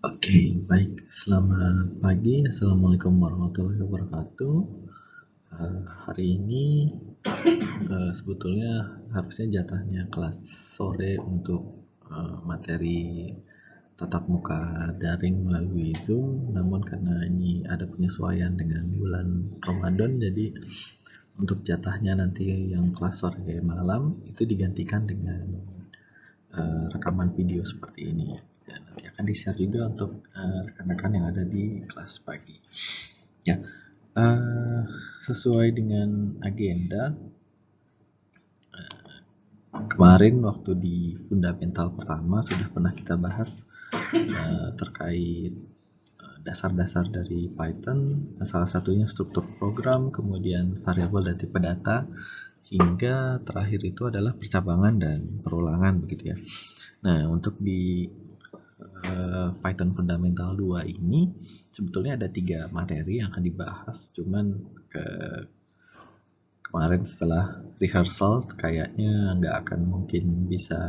Oke, baik. Selamat pagi. Assalamualaikum warahmatullahi wabarakatuh. Hari ini sebetulnya harusnya jatahnya kelas sore untuk materi tatap muka daring melalui Zoom, namun karena ini ada penyesuaian dengan bulan Ramadan, jadi untuk jatahnya nanti yang kelas sore malam itu digantikan dengan rekaman video seperti ini, dan nanti akan di-share juga untuk rekan-rekan yang ada di kelas pagi. Ya, sesuai dengan agenda kemarin waktu di fundamental pertama sudah pernah kita bahas terkait dasar-dasar dari Python, salah satunya struktur program, kemudian variabel dan tipe data, hingga terakhir itu adalah percabangan dan perulangan begitu ya. Nah, untuk di Python Fundamental 2 ini sebetulnya ada 3 materi yang akan dibahas, cuman kemarin setelah rehearsal kayaknya nggak akan mungkin bisa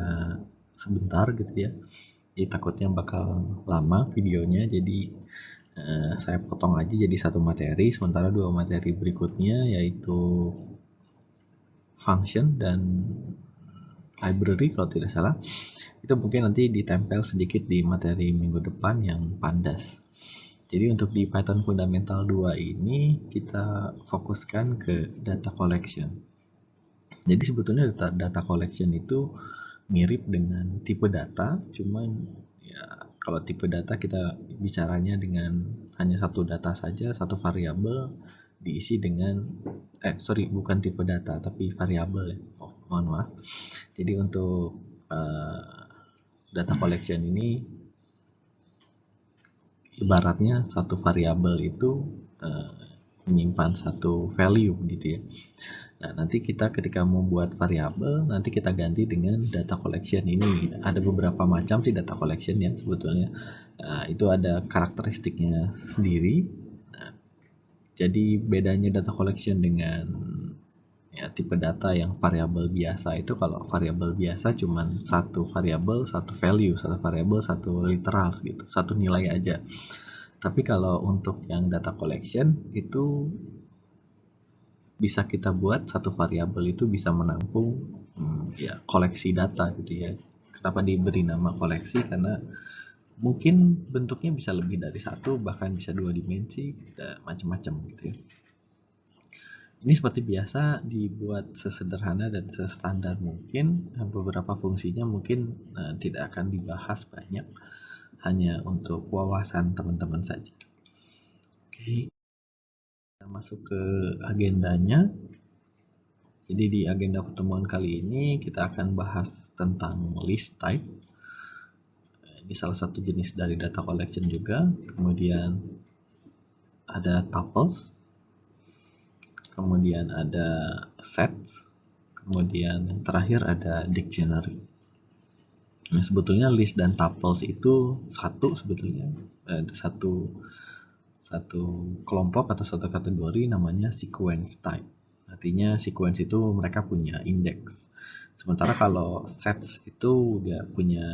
sebentar gitu ya, jadi takutnya bakal lama videonya, jadi saya potong aja jadi satu materi, sementara 2 materi berikutnya yaitu function dan library kalau tidak salah, itu mungkin nanti ditempel sedikit di materi minggu depan yang pandas. Jadi untuk di Python Fundamental 2 ini kita fokuskan ke data collection. Jadi sebetulnya data collection itu mirip dengan tipe data, cuman ya kalau tipe data kita bicaranya dengan hanya satu data saja, satu variabel diisi dengan bukan tipe data tapi variabel ya. Mohon maaf. Jadi untuk data collection ini ibaratnya satu variabel itu menyimpan satu value gitu ya. Nah, nanti kita ketika mau buat variabel, nanti kita ganti dengan data collection ini. Ada beberapa macam sih data collection ya sebetulnya. Itu ada karakteristiknya sendiri. Nah, jadi bedanya data collection dengan ya tipe data yang variabel biasa itu, kalau variabel biasa cuman satu variabel, satu value, satu variabel, satu literal gitu, satu nilai aja. Tapi kalau untuk yang data collection itu bisa kita buat satu variabel itu bisa menampung ya koleksi data gitu ya. Kenapa diberi nama koleksi? Karena mungkin bentuknya bisa lebih dari satu, bahkan bisa 2 dimensi, macam-macam gitu ya. Ini seperti biasa dibuat sesederhana dan sestandar mungkin. Beberapa fungsinya mungkin tidak akan dibahas banyak, hanya untuk wawasan teman-teman saja. Oke, kita masuk ke agendanya. Jadi di agenda pertemuan kali ini kita akan bahas tentang list type. Ini salah satu jenis dari data collection juga. Kemudian ada tuples, kemudian ada sets, kemudian yang terakhir ada dictionary. Nah, sebetulnya list dan tuples itu satu sebetulnya, satu kelompok atau satu kategori namanya sequence type. Artinya sequence itu mereka punya indeks. Sementara kalau sets itu dia punya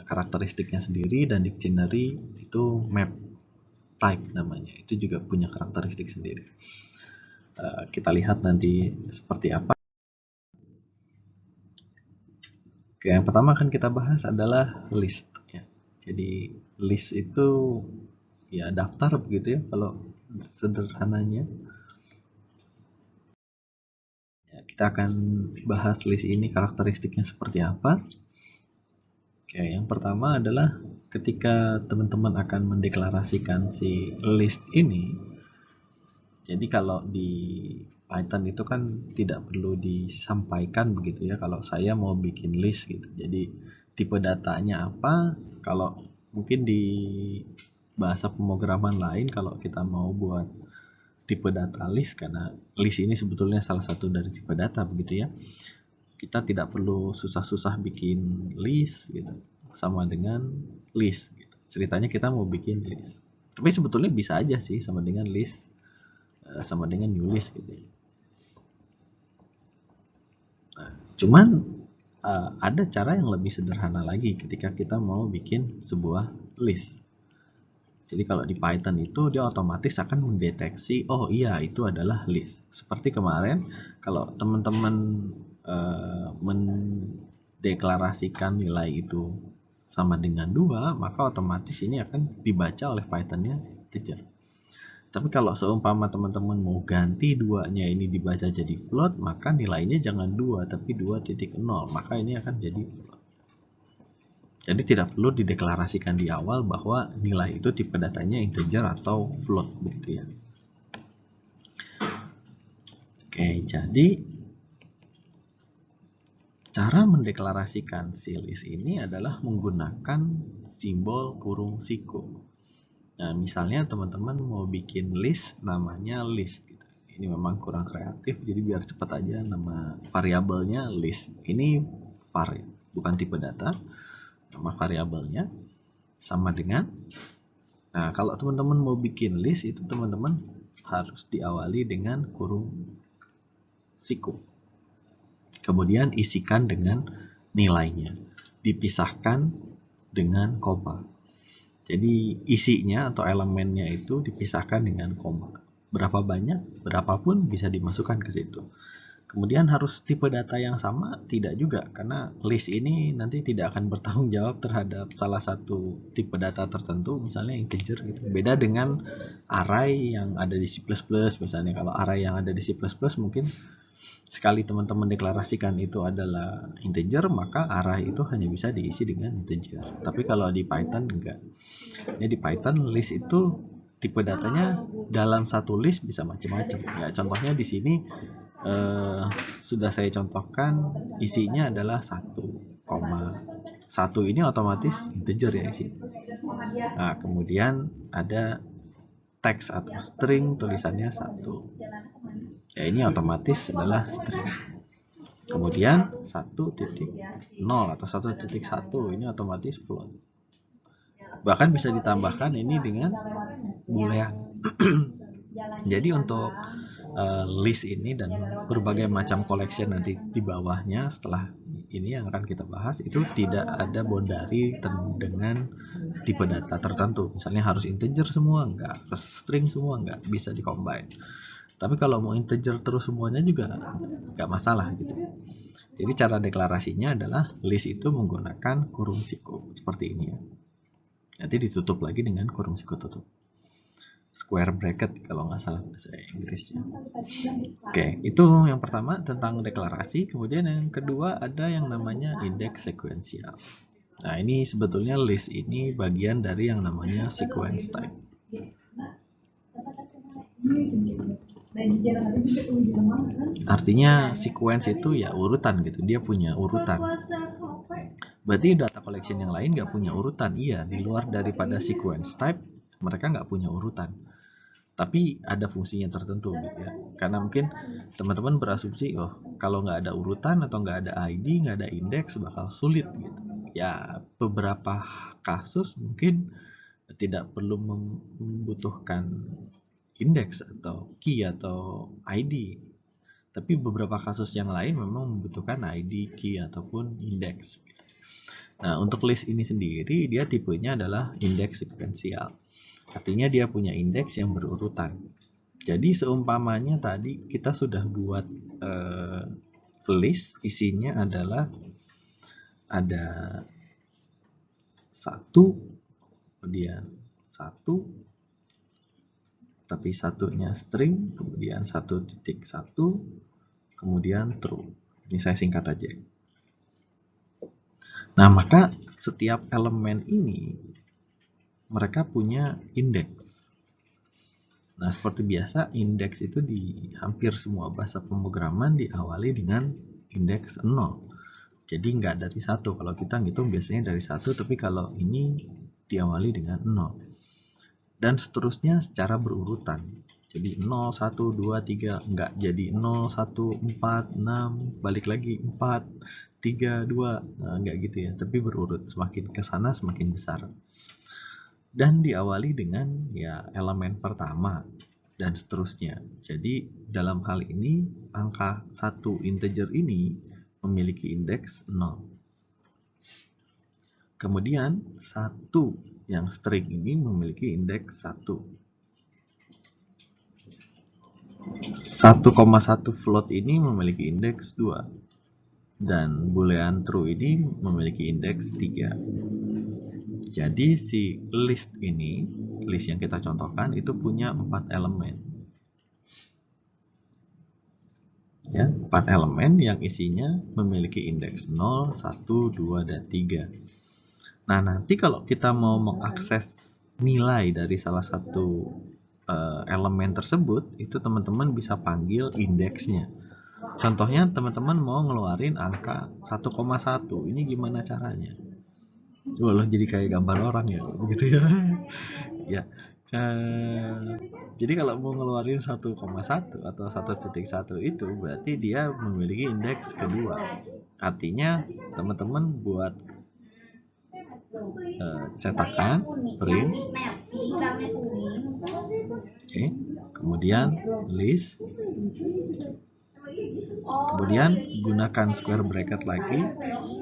karakteristiknya sendiri, dan dictionary itu map type namanya, itu juga punya karakteristik sendiri. Kita lihat nanti seperti apa. Oke, yang pertama akan kita bahas adalah list ya. Jadi list itu ya daftar begitu ya kalau sederhananya. Ya, kita akan bahas list ini karakteristiknya seperti apa. Oke, yang pertama adalah ketika teman-teman akan mendeklarasikan si list ini. Jadi kalau di Python itu kan tidak perlu disampaikan begitu ya, kalau saya mau bikin list gitu. Jadi tipe datanya apa, kalau mungkin di bahasa pemrograman lain kalau kita mau buat tipe data list, karena list ini sebetulnya salah satu dari tipe data begitu ya, kita tidak perlu susah-susah bikin list gitu sama dengan list gitu. Ceritanya kita mau bikin list, tapi sebetulnya bisa aja sih sama dengan list, sama dengan new list gitu ya. Cuman ada cara yang lebih sederhana lagi ketika kita mau bikin sebuah list. Jadi kalau di Python itu dia otomatis akan mendeteksi, oh iya itu adalah list. Seperti kemarin kalau teman-teman mendeklarasikan nilai itu sama dengan 2, maka otomatis ini akan dibaca oleh Python-nya integer. Tapi kalau seumpama teman-teman mau ganti 2-nya ini dibaca jadi float, maka nilainya jangan 2 tapi 2.0, maka ini akan jadi float. Jadi tidak perlu dideklarasikan di awal bahwa nilai itu tipe datanya integer atau float begitu ya. Oke, jadi cara mendeklarasikan si list ini adalah menggunakan simbol kurung siku. Nah, misalnya teman-teman mau bikin list namanya list gitu. Ini memang kurang kreatif, jadi biar cepat aja nama variabelnya list. Ini var, bukan tipe data. Nama variabelnya sama dengan, nah kalau teman-teman mau bikin list itu teman-teman harus diawali dengan kurung siku, kemudian isikan dengan nilainya, dipisahkan dengan koma. Jadi isinya atau elemennya itu dipisahkan dengan koma. Berapa banyak, berapapun bisa dimasukkan ke situ. Kemudian harus tipe data yang sama? Tidak juga, karena list ini nanti tidak akan bertanggung jawab terhadap salah satu tipe data tertentu, misalnya integer gitu. Beda dengan array yang ada di C++, misalnya kalau array yang ada di C++ mungkin sekali teman-teman deklarasikan itu adalah integer, maka array itu hanya bisa diisi dengan integer. Tapi kalau di Python enggak. Ya, di Python list itu tipe datanya dalam satu list bisa macam-macam. Ya, contohnya di sini sudah saya contohkan isinya adalah 1,1 ini otomatis integer ya isi. Nah, kemudian ada teks atau string tulisannya 1. Ya, ini otomatis adalah string. Kemudian 1.0 atau 1.1 ini otomatis float. Bahkan bisa ditambahkan ini dengan boolean. Jadi untuk list ini dan berbagai macam collection nanti di bawahnya setelah ini yang akan kita bahas itu tidak ada boundary dengan tipe data tertentu. Misalnya harus integer semua, enggak, harus string semua, enggak, bisa di-combine. Tapi kalau mau integer terus semuanya juga enggak masalah gitu. Jadi cara deklarasinya adalah list itu menggunakan kurung siku seperti ini ya. Nanti ditutup lagi dengan kurung siku tutup. Square bracket kalau nggak salah bahasa Inggrisnya. Oke, itu yang pertama tentang deklarasi. Kemudian yang kedua ada yang namanya indeks sekuensial. Nah, ini sebetulnya list ini bagian dari yang namanya sequence type. Artinya sequence itu ya urutan gitu, dia punya urutan. Berarti data collection yang lain nggak punya urutan. Iya, di luar daripada sequence type mereka nggak punya urutan, tapi ada fungsinya tertentu gitu ya. Karena mungkin teman-teman berasumsi, oh kalau nggak ada urutan atau nggak ada ID, nggak ada indeks bakal sulit gitu. Ya beberapa kasus mungkin tidak perlu membutuhkan indeks atau key atau ID, tapi beberapa kasus yang lain memang membutuhkan ID, key ataupun indeks. Nah untuk list ini sendiri dia tipenya adalah indeks sekuensial. Artinya dia punya indeks yang berurutan. Jadi seumpamanya tadi kita sudah buat list, isinya adalah ada 1, kemudian 1, tapi satunya string, kemudian 1.1, kemudian true. Ini saya singkat aja. Nah, maka setiap elemen ini mereka punya indeks. Nah, seperti biasa, indeks itu di hampir semua bahasa pemrograman diawali dengan indeks 0. Jadi nggak dari 1. Kalau kita ngitung biasanya dari 1, tapi kalau ini diawali dengan 0. Dan seterusnya secara berurutan. Jadi 0, 1, 2, 3, nggak jadi 0, 1, 4, 6, balik lagi 4, 3, 2, nah, nggak gitu ya. Tapi berurut, semakin ke sana semakin besar. Dan diawali dengan ya elemen pertama dan seterusnya. Jadi dalam hal ini angka 1 integer ini memiliki indeks 0. Kemudian 1 yang string ini memiliki indeks 1. 1,1 float ini memiliki indeks 2. Dan boolean true ini memiliki indeks 3. Jadi si list ini, list yang kita contohkan itu punya 4 elemen. Ya, 4 elemen yang isinya memiliki indeks 0, 1, 2, dan 3. Nah, nanti kalau kita mau mengakses nilai dari salah satu elemen tersebut, itu teman-teman bisa panggil indeksnya. Contohnya teman-teman mau ngeluarin angka 1,1. Ini gimana caranya? Walah, jadi kayak gambar orang ya, gitu ya. Ya. Jadi kalau mau ngeluarin 1,1 atau 1.1 itu berarti dia memiliki indeks kedua. Artinya teman-teman buat cetakan print, oke, kemudian list, kemudian gunakan square bracket lagi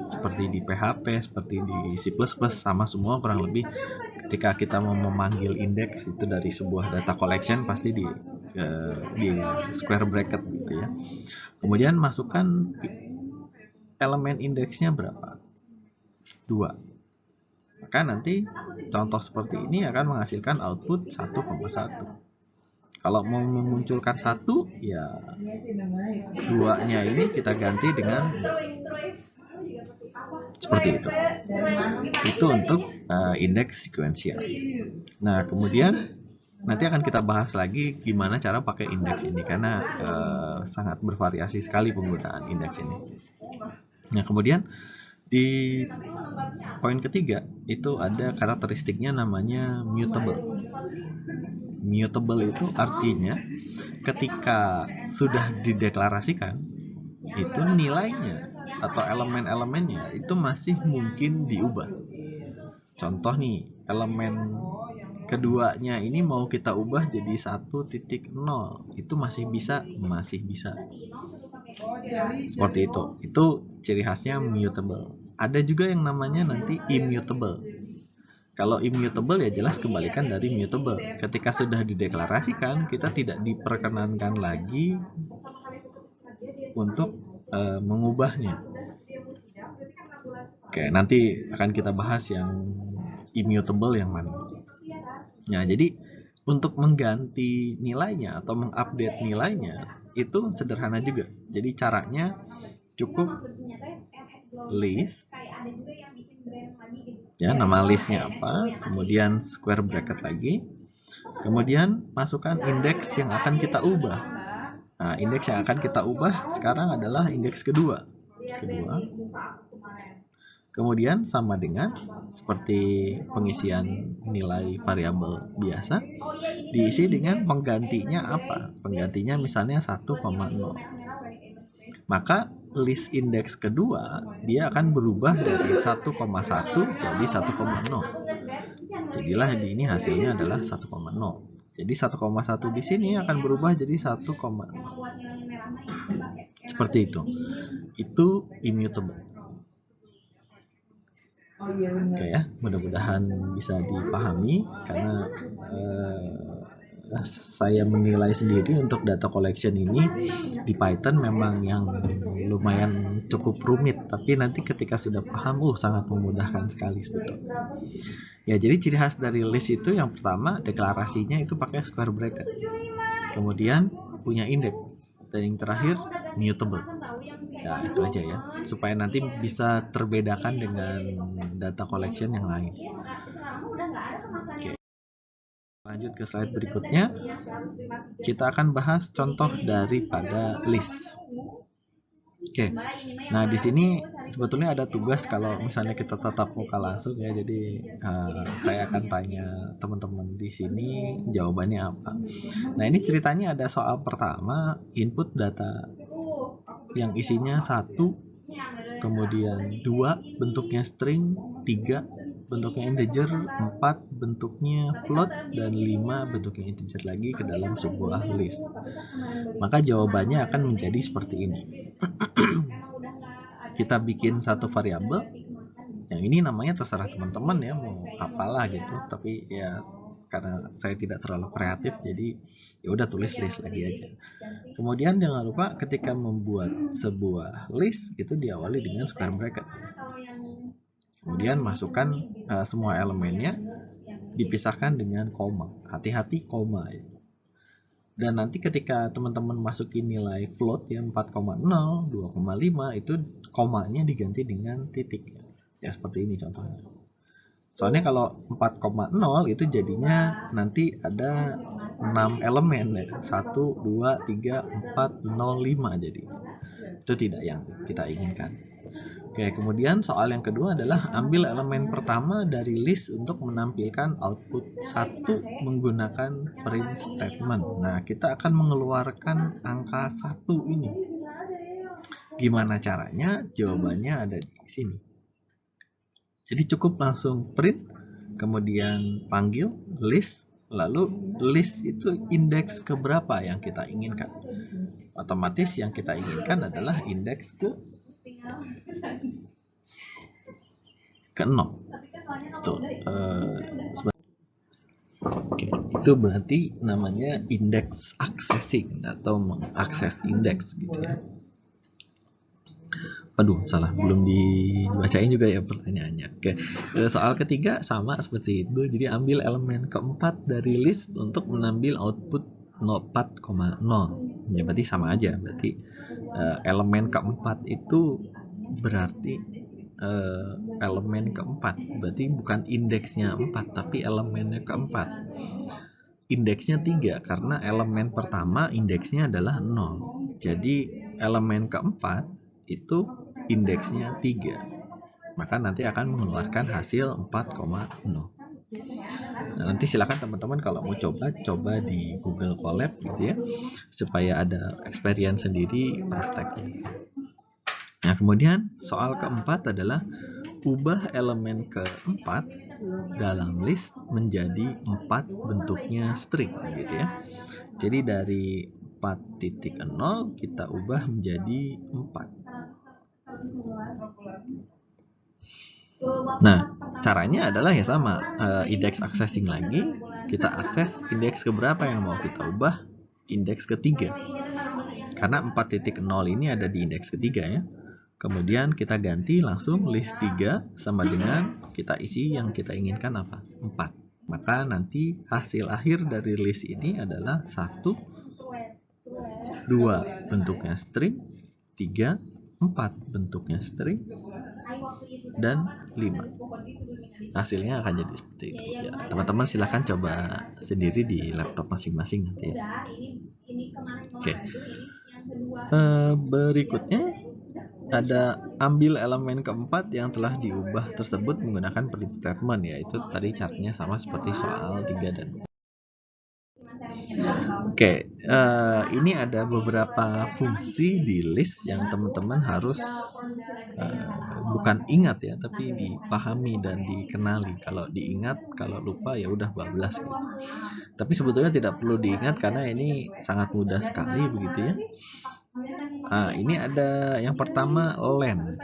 seperti di PHP, seperti di C++, sama semua kurang lebih. Ketika kita mau memanggil indeks itu dari sebuah data collection pasti di square bracket gitu ya. Kemudian masukkan elemen indeksnya berapa? 2. Maka nanti contoh seperti ini akan menghasilkan output 1,1. Kalau mau memunculkan 1, ya 2-nya ini kita ganti dengan seperti itu. Itu untuk indeks sekuensial. Nah, kemudian nanti akan kita bahas lagi gimana cara pakai indeks ini, karena sangat bervariasi sekali penggunaan indeks ini. Nah, kemudian di poin ketiga itu ada karakteristiknya namanya mutable. Mutable itu artinya ketika sudah dideklarasikan itu nilainya atau elemen-elemennya itu masih mungkin diubah. Contoh nih, elemen keduanya ini mau kita ubah jadi 1.0, itu masih bisa. Seperti itu. Itu ciri khasnya mutable. Ada juga yang namanya nanti immutable. Kalau immutable ya jelas kebalikan dari mutable. Ketika sudah dideklarasikan, kita tidak diperkenankan lagi untuk mengubahnya. Oke, nanti akan kita bahas yang immutable yang mana. Nah, jadi untuk mengganti nilainya atau mengupdate nilainya itu sederhana juga. Jadi caranya cukup list, ya, nama listnya apa, kemudian square bracket lagi, kemudian masukkan indeks yang akan kita ubah. Nah, indeks yang akan kita ubah sekarang adalah indeks kedua. Kemudian sama dengan seperti pengisian nilai variabel biasa, diisi dengan penggantinya apa? Penggantinya misalnya 1,0. Maka list indeks kedua dia akan berubah dari 1,1 jadi 1,0. Jadilah di ini hasilnya adalah 1,0. Jadi 1,1 di sini akan berubah jadi 1,0. Seperti itu. Itu immutable. Oke ya, mudah-mudahan bisa dipahami karena saya menilai sendiri untuk data collection ini di Python memang yang lumayan cukup rumit, tapi nanti ketika sudah paham sangat memudahkan sekali sebetulnya. Ya, jadi ciri khas dari list itu yang pertama deklarasinya itu pakai square bracket, kemudian punya indeks, dan yang terakhir mutable. Ya, itu aja ya, supaya nanti bisa terbedakan dengan data collection yang lain. Oke. Lanjut ke slide berikutnya, kita akan bahas contoh daripada list. Oke, nah di sini sebetulnya ada tugas kalau misalnya kita tatap muka langsung ya, jadi saya akan tanya teman-teman di sini jawabannya apa. Nah, ini ceritanya ada soal pertama, input data yang isinya 1, kemudian 2 bentuknya string, 3 bentuknya integer, 4 bentuknya float, dan 5 bentuknya integer lagi ke dalam sebuah list. Maka jawabannya akan menjadi seperti ini. kita bikin satu variabel, yang ini namanya terserah teman-teman ya mau apalah gitu, tapi ya karena saya tidak terlalu kreatif jadi ya udah tulis list lagi aja. Kemudian jangan lupa ketika membuat sebuah list itu diawali dengan square bracket. Kemudian masukkan semua elemennya, dipisahkan dengan koma. Hati-hati koma ya. Dan nanti ketika teman-teman masukin nilai float yang 4,0, 2,5 itu komanya diganti dengan titik. Ya seperti ini contohnya. Soalnya kalau 4,0 itu jadinya nanti ada 6 elemen ya. 1, 2, 3, 4, 0, 5 jadi. Itu tidak yang kita inginkan. Oke, kemudian soal yang kedua adalah ambil elemen pertama dari list untuk menampilkan output 1 menggunakan print statement. Nah, kita akan mengeluarkan angka 1 ini. Gimana caranya? Jawabannya ada di sini. Jadi cukup langsung print, kemudian panggil list, lalu list itu indeks keberapa yang kita inginkan. Otomatis yang kita inginkan adalah indeks ke 0. Tuh, Oke, itu berarti namanya index accessing atau mengakses indeks gitu ya. Aduh, salah, belum dibacain juga ya pertanyaannya. Oke, soal ketiga sama seperti itu. Jadi ambil elemen keempat dari list untuk mengambil output 4,0. Ya berarti sama aja. Berarti elemen keempat itu berarti elemen keempat. Berarti bukan indeksnya 4, tapi elemennya keempat. Indeksnya 3 karena elemen pertama indeksnya adalah 0. Jadi elemen keempat itu indeksnya 3. Maka nanti akan mengeluarkan hasil 4,0. Nah, nanti silakan teman-teman kalau mau coba di Google Colab gitu ya, supaya ada experience sendiri prakteknya. Nah, kemudian soal keempat adalah ubah elemen keempat dalam list menjadi 4 bentuknya string gitu ya. Jadi dari 4.0 kita ubah menjadi 4. Nah, caranya adalah ya sama, index accessing lagi, kita akses indeks keberapa yang mau kita ubah, indeks ketiga. Karena 4.0 ini ada di indeks ketiga ya. Kemudian kita ganti langsung list 3 sama dengan kita isi yang kita inginkan apa? 4. Maka nanti hasil akhir dari list ini adalah 1, 2 bentuknya string, 3, 4 bentuknya string, dan 5. Hasilnya akan jadi seperti itu ya. Teman-teman silahkan coba sendiri di laptop masing-masing nanti ya. Oke. Berikutnya ada ambil elemen keempat yang telah diubah tersebut menggunakan print statement, yaitu tadi caranya sama seperti soal 3 dan 4. Oke, ini ada beberapa fungsi di list yang teman-teman harus bukan ingat ya, tapi dipahami dan dikenali. Kalau diingat, kalau lupa ya udah bablas gitu. Tapi sebetulnya tidak perlu diingat karena ini sangat mudah sekali begitu ya. Ini ada yang pertama len.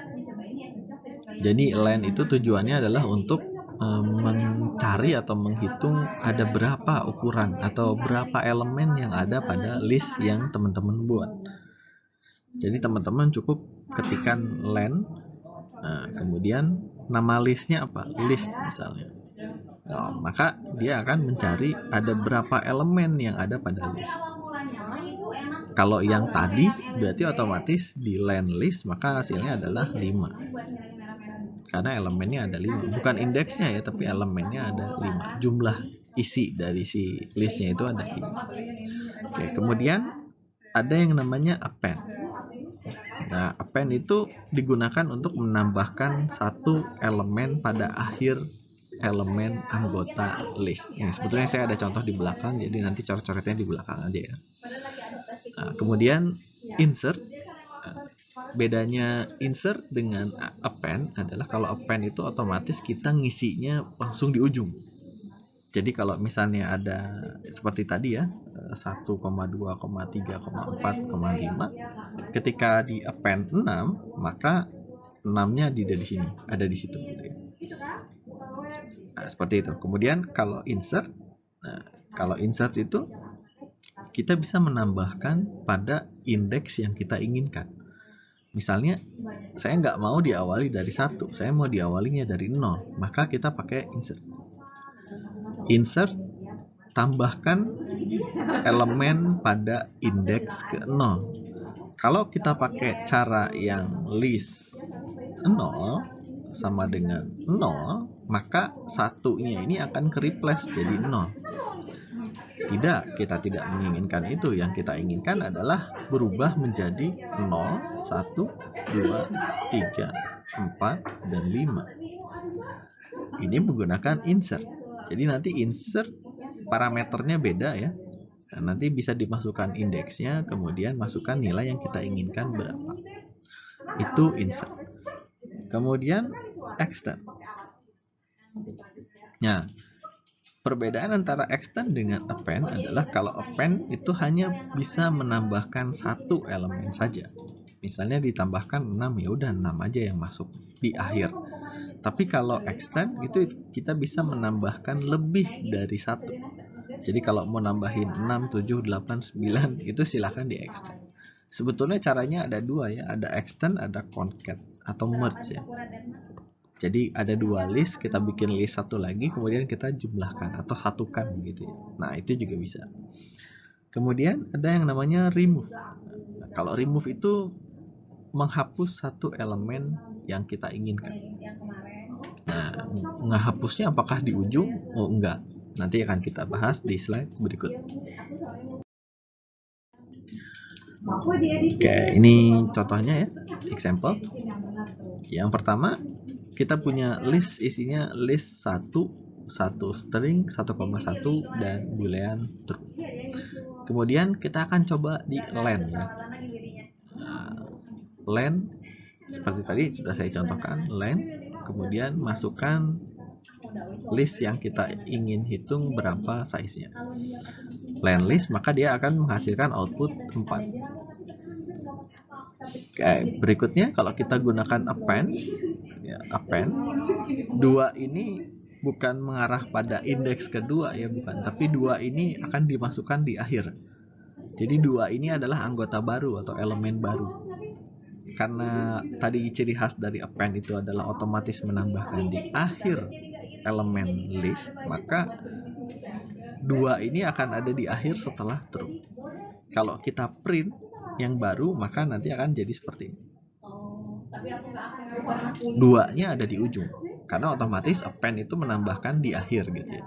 Jadi len itu tujuannya adalah untuk mencari atau menghitung ada berapa ukuran atau berapa elemen yang ada pada list yang teman-teman buat. Jadi teman-teman cukup ketikkan len, kemudian nama listnya apa? List misalnya. Nah, maka dia akan mencari ada berapa elemen yang ada pada list. Kalau yang tadi berarti otomatis di len list maka hasilnya adalah 5. Karena elemennya ada 5, bukan indeksnya ya, tapi elemennya ada 5. Jumlah isi dari si listnya itu ada 5. Oke, kemudian ada yang namanya append. Nah, append itu digunakan untuk menambahkan satu elemen pada akhir elemen anggota list. Ini sebetulnya saya ada contoh di belakang, jadi nanti coret-coretnya di belakang aja ya. Nah, kemudian insert. Bedanya insert dengan append adalah kalau append itu otomatis kita ngisinya langsung di ujung. Jadi kalau misalnya ada seperti tadi ya 1,2, 3, 4, 5, ketika di append 6 maka 6-nya tidak di sini, ada di situ gitu ya. Nah, seperti itu. Kemudian kalau insert, itu kita bisa menambahkan pada indeks yang kita inginkan. Misalnya saya nggak mau diawali dari 1, saya mau diawalinya dari 0, maka kita pakai insert. Insert, tambahkan elemen pada indeks ke 0. Kalau kita pakai cara yang list 0 sama dengan 0, maka satunya ini akan ke-replace jadi 0. Tidak, kita tidak menginginkan itu. Yang kita inginkan adalah berubah menjadi 0, 1, 2, 3, 4, dan 5. Ini menggunakan insert. Jadi nanti insert parameternya beda ya. Nah, nanti bisa dimasukkan indeksnya, kemudian masukkan nilai yang kita inginkan berapa. Itu insert. Kemudian extend. Nah, perbedaan antara extend dengan append adalah kalau append itu hanya bisa menambahkan satu elemen saja. Misalnya ditambahkan 6, ya udah 6 aja yang masuk di akhir. Tapi kalau extend itu kita bisa menambahkan lebih dari satu. Jadi kalau mau nambahin 6, 7, 8, 9 itu silahkan di extend. Sebetulnya caranya ada dua ya, ada extend, ada concat atau merge ya. Jadi ada dua list, kita bikin list satu lagi, kemudian kita jumlahkan atau satukan gitu ya. Nah, itu juga bisa. Kemudian ada yang namanya remove. Kalau remove itu menghapus satu elemen yang kita inginkan. Nah, menghapusnya apakah di ujung? Oh, enggak. Nanti akan kita bahas di slide berikut. Oke, ini contohnya ya, example. Yang pertama, kita punya list, isinya list 1 string, 1,1 dan boolean true. Kemudian kita akan coba di len ya. Len seperti tadi sudah saya contohkan, len, kemudian masukkan list yang kita ingin hitung berapa size-nya. Len list, maka dia akan menghasilkan output 4. Oke, berikutnya kalau kita gunakan append, ya, append 2 ini bukan mengarah pada indeks kedua ya, bukan, tapi 2 ini akan dimasukkan di akhir. Jadi 2 ini adalah anggota baru atau elemen baru. Karena tadi ciri khas dari append itu adalah otomatis menambahkan di akhir elemen list, maka 2 ini akan ada di akhir setelah true. Kalau kita print yang baru, maka nanti akan jadi seperti ini. 2-nya ada di ujung, karena otomatis append itu menambahkan di akhir gitu ya.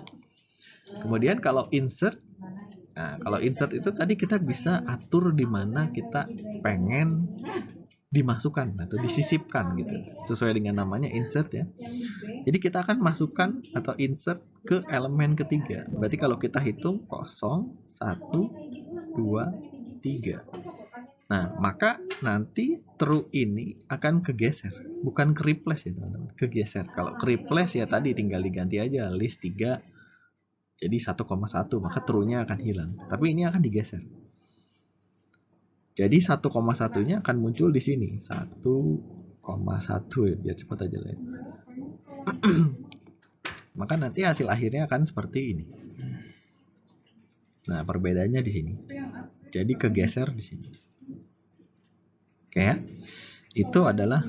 Kemudian kalau insert, nah kalau insert itu tadi kita bisa atur di mana kita pengen dimasukkan atau disisipkan gitu, sesuai dengan namanya insert ya. Jadi kita akan masukkan atau insert ke elemen ketiga. Berarti kalau kita hitung 0, 1, 2, 3. Nah, maka nanti true ini akan kegeser, bukan ke replace ya teman-teman, kegeser. Kalau ke replace ya tadi tinggal diganti aja list 3 jadi 1,1, maka true-nya akan hilang. Tapi ini akan digeser. Jadi 1,1-nya akan muncul di sini, 1,1 ya, biar cepat aja lah ya. Maka nanti hasil akhirnya akan seperti ini. Nah, perbedaannya di sini. Jadi kegeser di sini. Oke ya. Itu adalah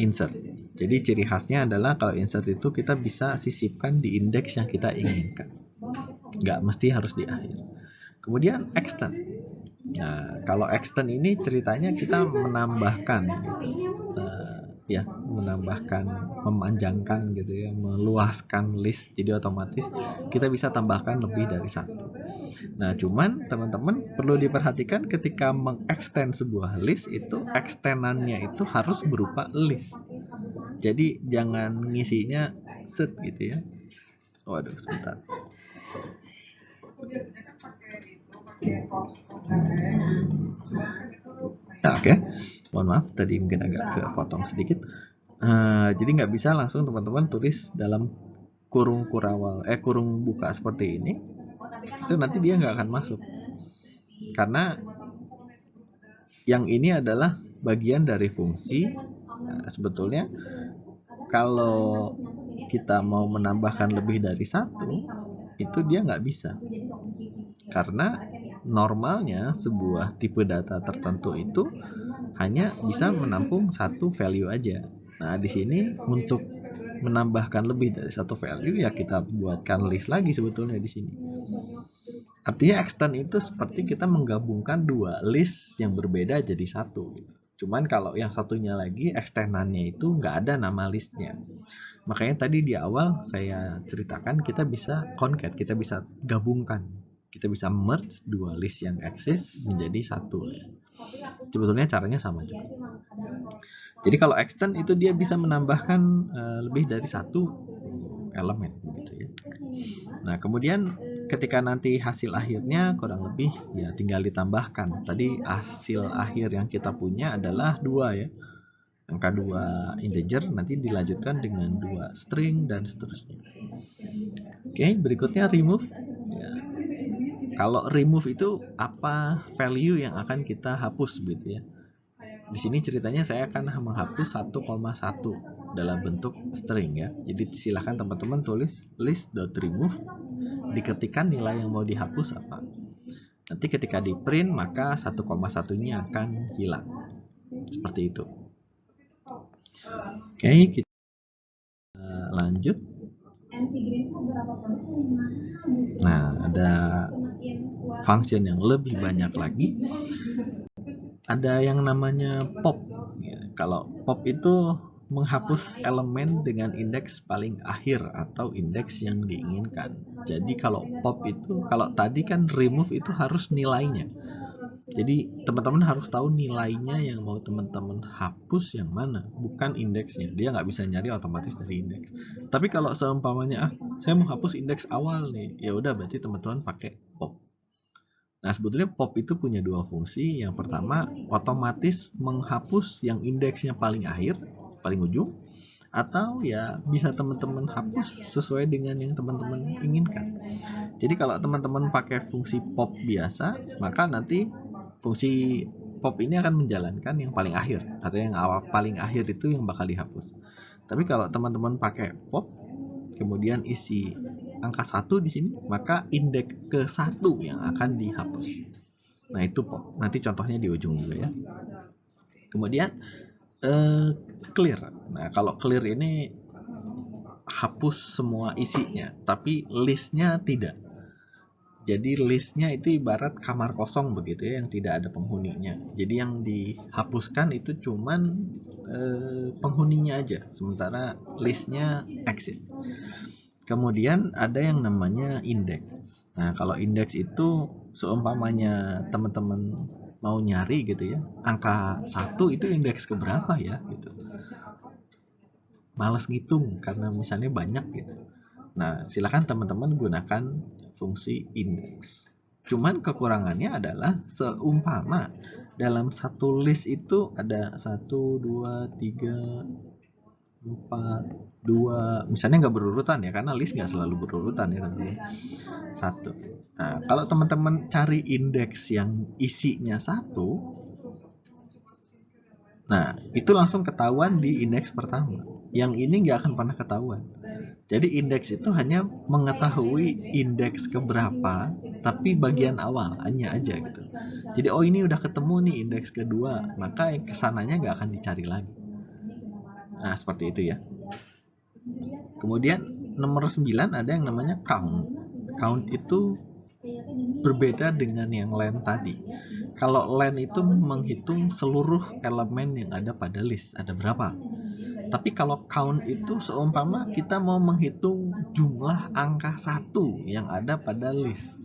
insert. Jadi ciri khasnya adalah kalau insert itu kita bisa sisipkan di indeks yang kita inginkan. Nggak mesti harus di akhir. Kemudian extend. Nah, kalau extend ini ceritanya kita menambahkan menambahkan, memanjangkan gitu ya, meluaskan list. Jadi otomatis kita bisa tambahkan lebih dari satu. Nah, cuman teman-teman perlu diperhatikan ketika mengextend sebuah list itu extendannya itu harus berupa list. Jadi jangan ngisinya set gitu ya. Waduh, sebentar. Nah, oke. Mohon maaf tadi mungkin agak kepotong sedikit. Jadi nggak bisa langsung teman-teman tulis dalam kurung buka seperti ini. Itu nanti dia nggak akan masuk. Karena yang ini adalah bagian dari fungsi Nah, sebetulnya kalau kita mau menambahkan lebih dari satu, itu dia nggak bisa. Karena normalnya sebuah tipe data tertentu itu hanya bisa menampung satu value aja. Nah, di sini untuk menambahkan lebih dari satu value ya kita buatkan list lagi sebetulnya di sini. Artinya extend itu seperti kita menggabungkan dua list yang berbeda jadi satu. Cuman kalau yang satunya lagi extendannya itu nggak ada nama listnya. Makanya tadi di awal saya ceritakan kita bisa concat, kita bisa gabungkan. Kita bisa merge dua list yang eksis menjadi satu list. Sebetulnya caranya sama juga. Jadi kalau extend itu dia bisa menambahkan lebih dari satu elemen gitu ya. Nah, kemudian ketika nanti hasil akhirnya kurang lebih ya tinggal ditambahkan. Tadi hasil akhir yang kita punya adalah 2 ya. Angka 2 integer nanti dilanjutkan dengan 2 string dan seterusnya. Oke, berikutnya remove. Ya. Kalau remove itu apa value yang akan kita hapus gitu ya. Di sini ceritanya saya akan menghapus 1,1 dalam bentuk string ya. Jadi silahkan teman-teman tulis list.remove, diketikkan nilai yang mau dihapus apa. Nanti ketika di print maka 1,1-nya akan hilang. Seperti itu. Oke, kita lanjut. Nah, ada function yang lebih banyak lagi. Ada yang namanya pop. Ya, kalau pop itu menghapus elemen dengan indeks paling akhir atau indeks yang diinginkan. Jadi kalau pop itu, kalau tadi kan remove itu harus nilainya. Jadi teman-teman harus tahu nilainya yang mau teman-teman hapus yang mana, bukan indeksnya. Dia nggak bisa nyari otomatis dari indeks. Tapi kalau seumpamanya saya mau hapus indeks awal nih, ya udah berarti teman-teman pakai pop. Nah, sebetulnya pop itu punya dua fungsi. Yang pertama, otomatis menghapus yang indeksnya paling akhir, paling ujung, atau ya bisa teman-teman hapus sesuai dengan yang teman-teman inginkan. Jadi kalau teman-teman pakai fungsi pop biasa, maka nanti fungsi pop ini akan menjalankan yang paling akhir atau yang awal paling akhir itu yang bakal dihapus. Tapi kalau teman-teman pakai pop kemudian isi angka 1 di sini, maka indeks ke 1 yang akan dihapus. Nah, itu pop. Nanti contohnya di ujung juga ya. Kemudian clear. Nah, kalau clear ini hapus semua isinya, tapi listnya tidak. Jadi listnya itu ibarat kamar kosong begitu ya, yang tidak ada penghuninya. Jadi yang dihapuskan itu cuman penghuninya aja, sementara listnya eksis. Kemudian ada yang namanya indeks. Nah, kalau indeks itu seumpamanya teman-teman mau nyari gitu ya, angka 1 itu indeks keberapa ya gitu. Males ngitung karena misalnya banyak gitu. Nah, silakan teman-teman gunakan fungsi indeks. Cuman kekurangannya adalah seumpama dalam satu list itu ada 1, 2, 3, 4, 2, misalnya nggak berurutan ya, karena list nggak selalu berurutan ya tentunya. 1. Nah, kalau teman-teman cari indeks yang isinya 1, nah itu langsung ketahuan di indeks pertama. Yang ini nggak akan pernah ketahuan. Jadi indeks itu hanya mengetahui indeks keberapa, tapi bagian awal hanya aja gitu. Jadi oh ini udah ketemu nih indeks kedua, maka yang kesananya nggak akan dicari lagi. Nah seperti itu ya. Kemudian nomor 9 ada yang namanya count. Count itu berbeda dengan yang len tadi. Kalau len itu menghitung seluruh elemen yang ada pada list, ada berapa. Tapi kalau count itu seumpama kita mau menghitung jumlah angka 1 yang ada pada list.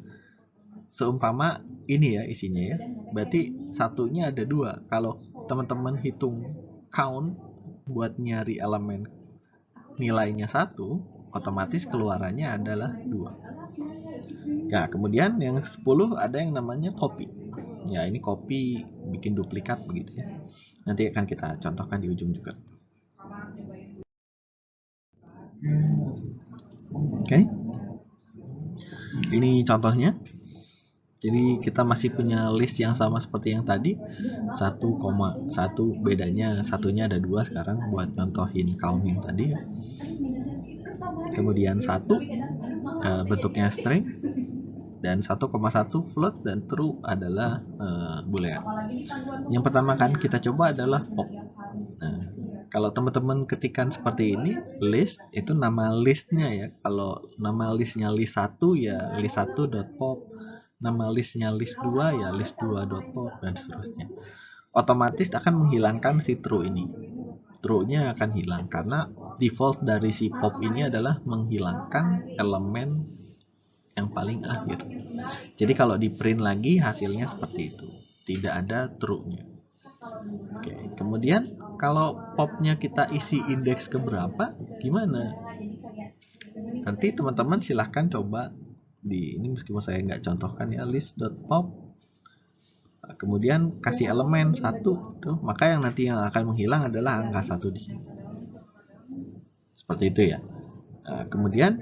Seumpama ini ya isinya ya. Berarti satunya ada 2. Kalau teman-teman hitung count buat nyari elemen nilainya 1, otomatis keluarannya adalah 2. Ya, kemudian yang 10 ada yang namanya copy. Ya, ini copy bikin duplikat begitu ya. Nanti akan kita contohkan di ujung juga. Oke. Ini contohnya. Jadi kita masih punya list yang sama seperti yang tadi, 1,1, bedanya satunya ada 2 sekarang buat contohin count yang tadi. Kemudian 1 bentuknya string, dan 1,1 float, dan true adalah boolean. Yang pertama kan kita coba adalah pop. Nah, kalau teman-teman ketikan seperti ini, list itu nama listnya ya. Kalau nama listnya list 1 ya list1.pop, nama listnya list 2 ya list2.pop, dan seterusnya. Otomatis akan menghilangkan si true ini. True-nya akan hilang karena default dari si pop ini adalah menghilangkan elemen yang paling akhir. Jadi kalau di print lagi hasilnya seperti itu, tidak ada true-nya. Oke, kemudian kalau popnya kita isi indeks keberapa, gimana? Nanti teman-teman silahkan coba di ini, meskipun saya nggak contohkan ya, list.pop. Kemudian kasih elemen 1 tuh, maka yang nanti yang akan menghilang adalah angka 1 di sini. Seperti itu ya. Kemudian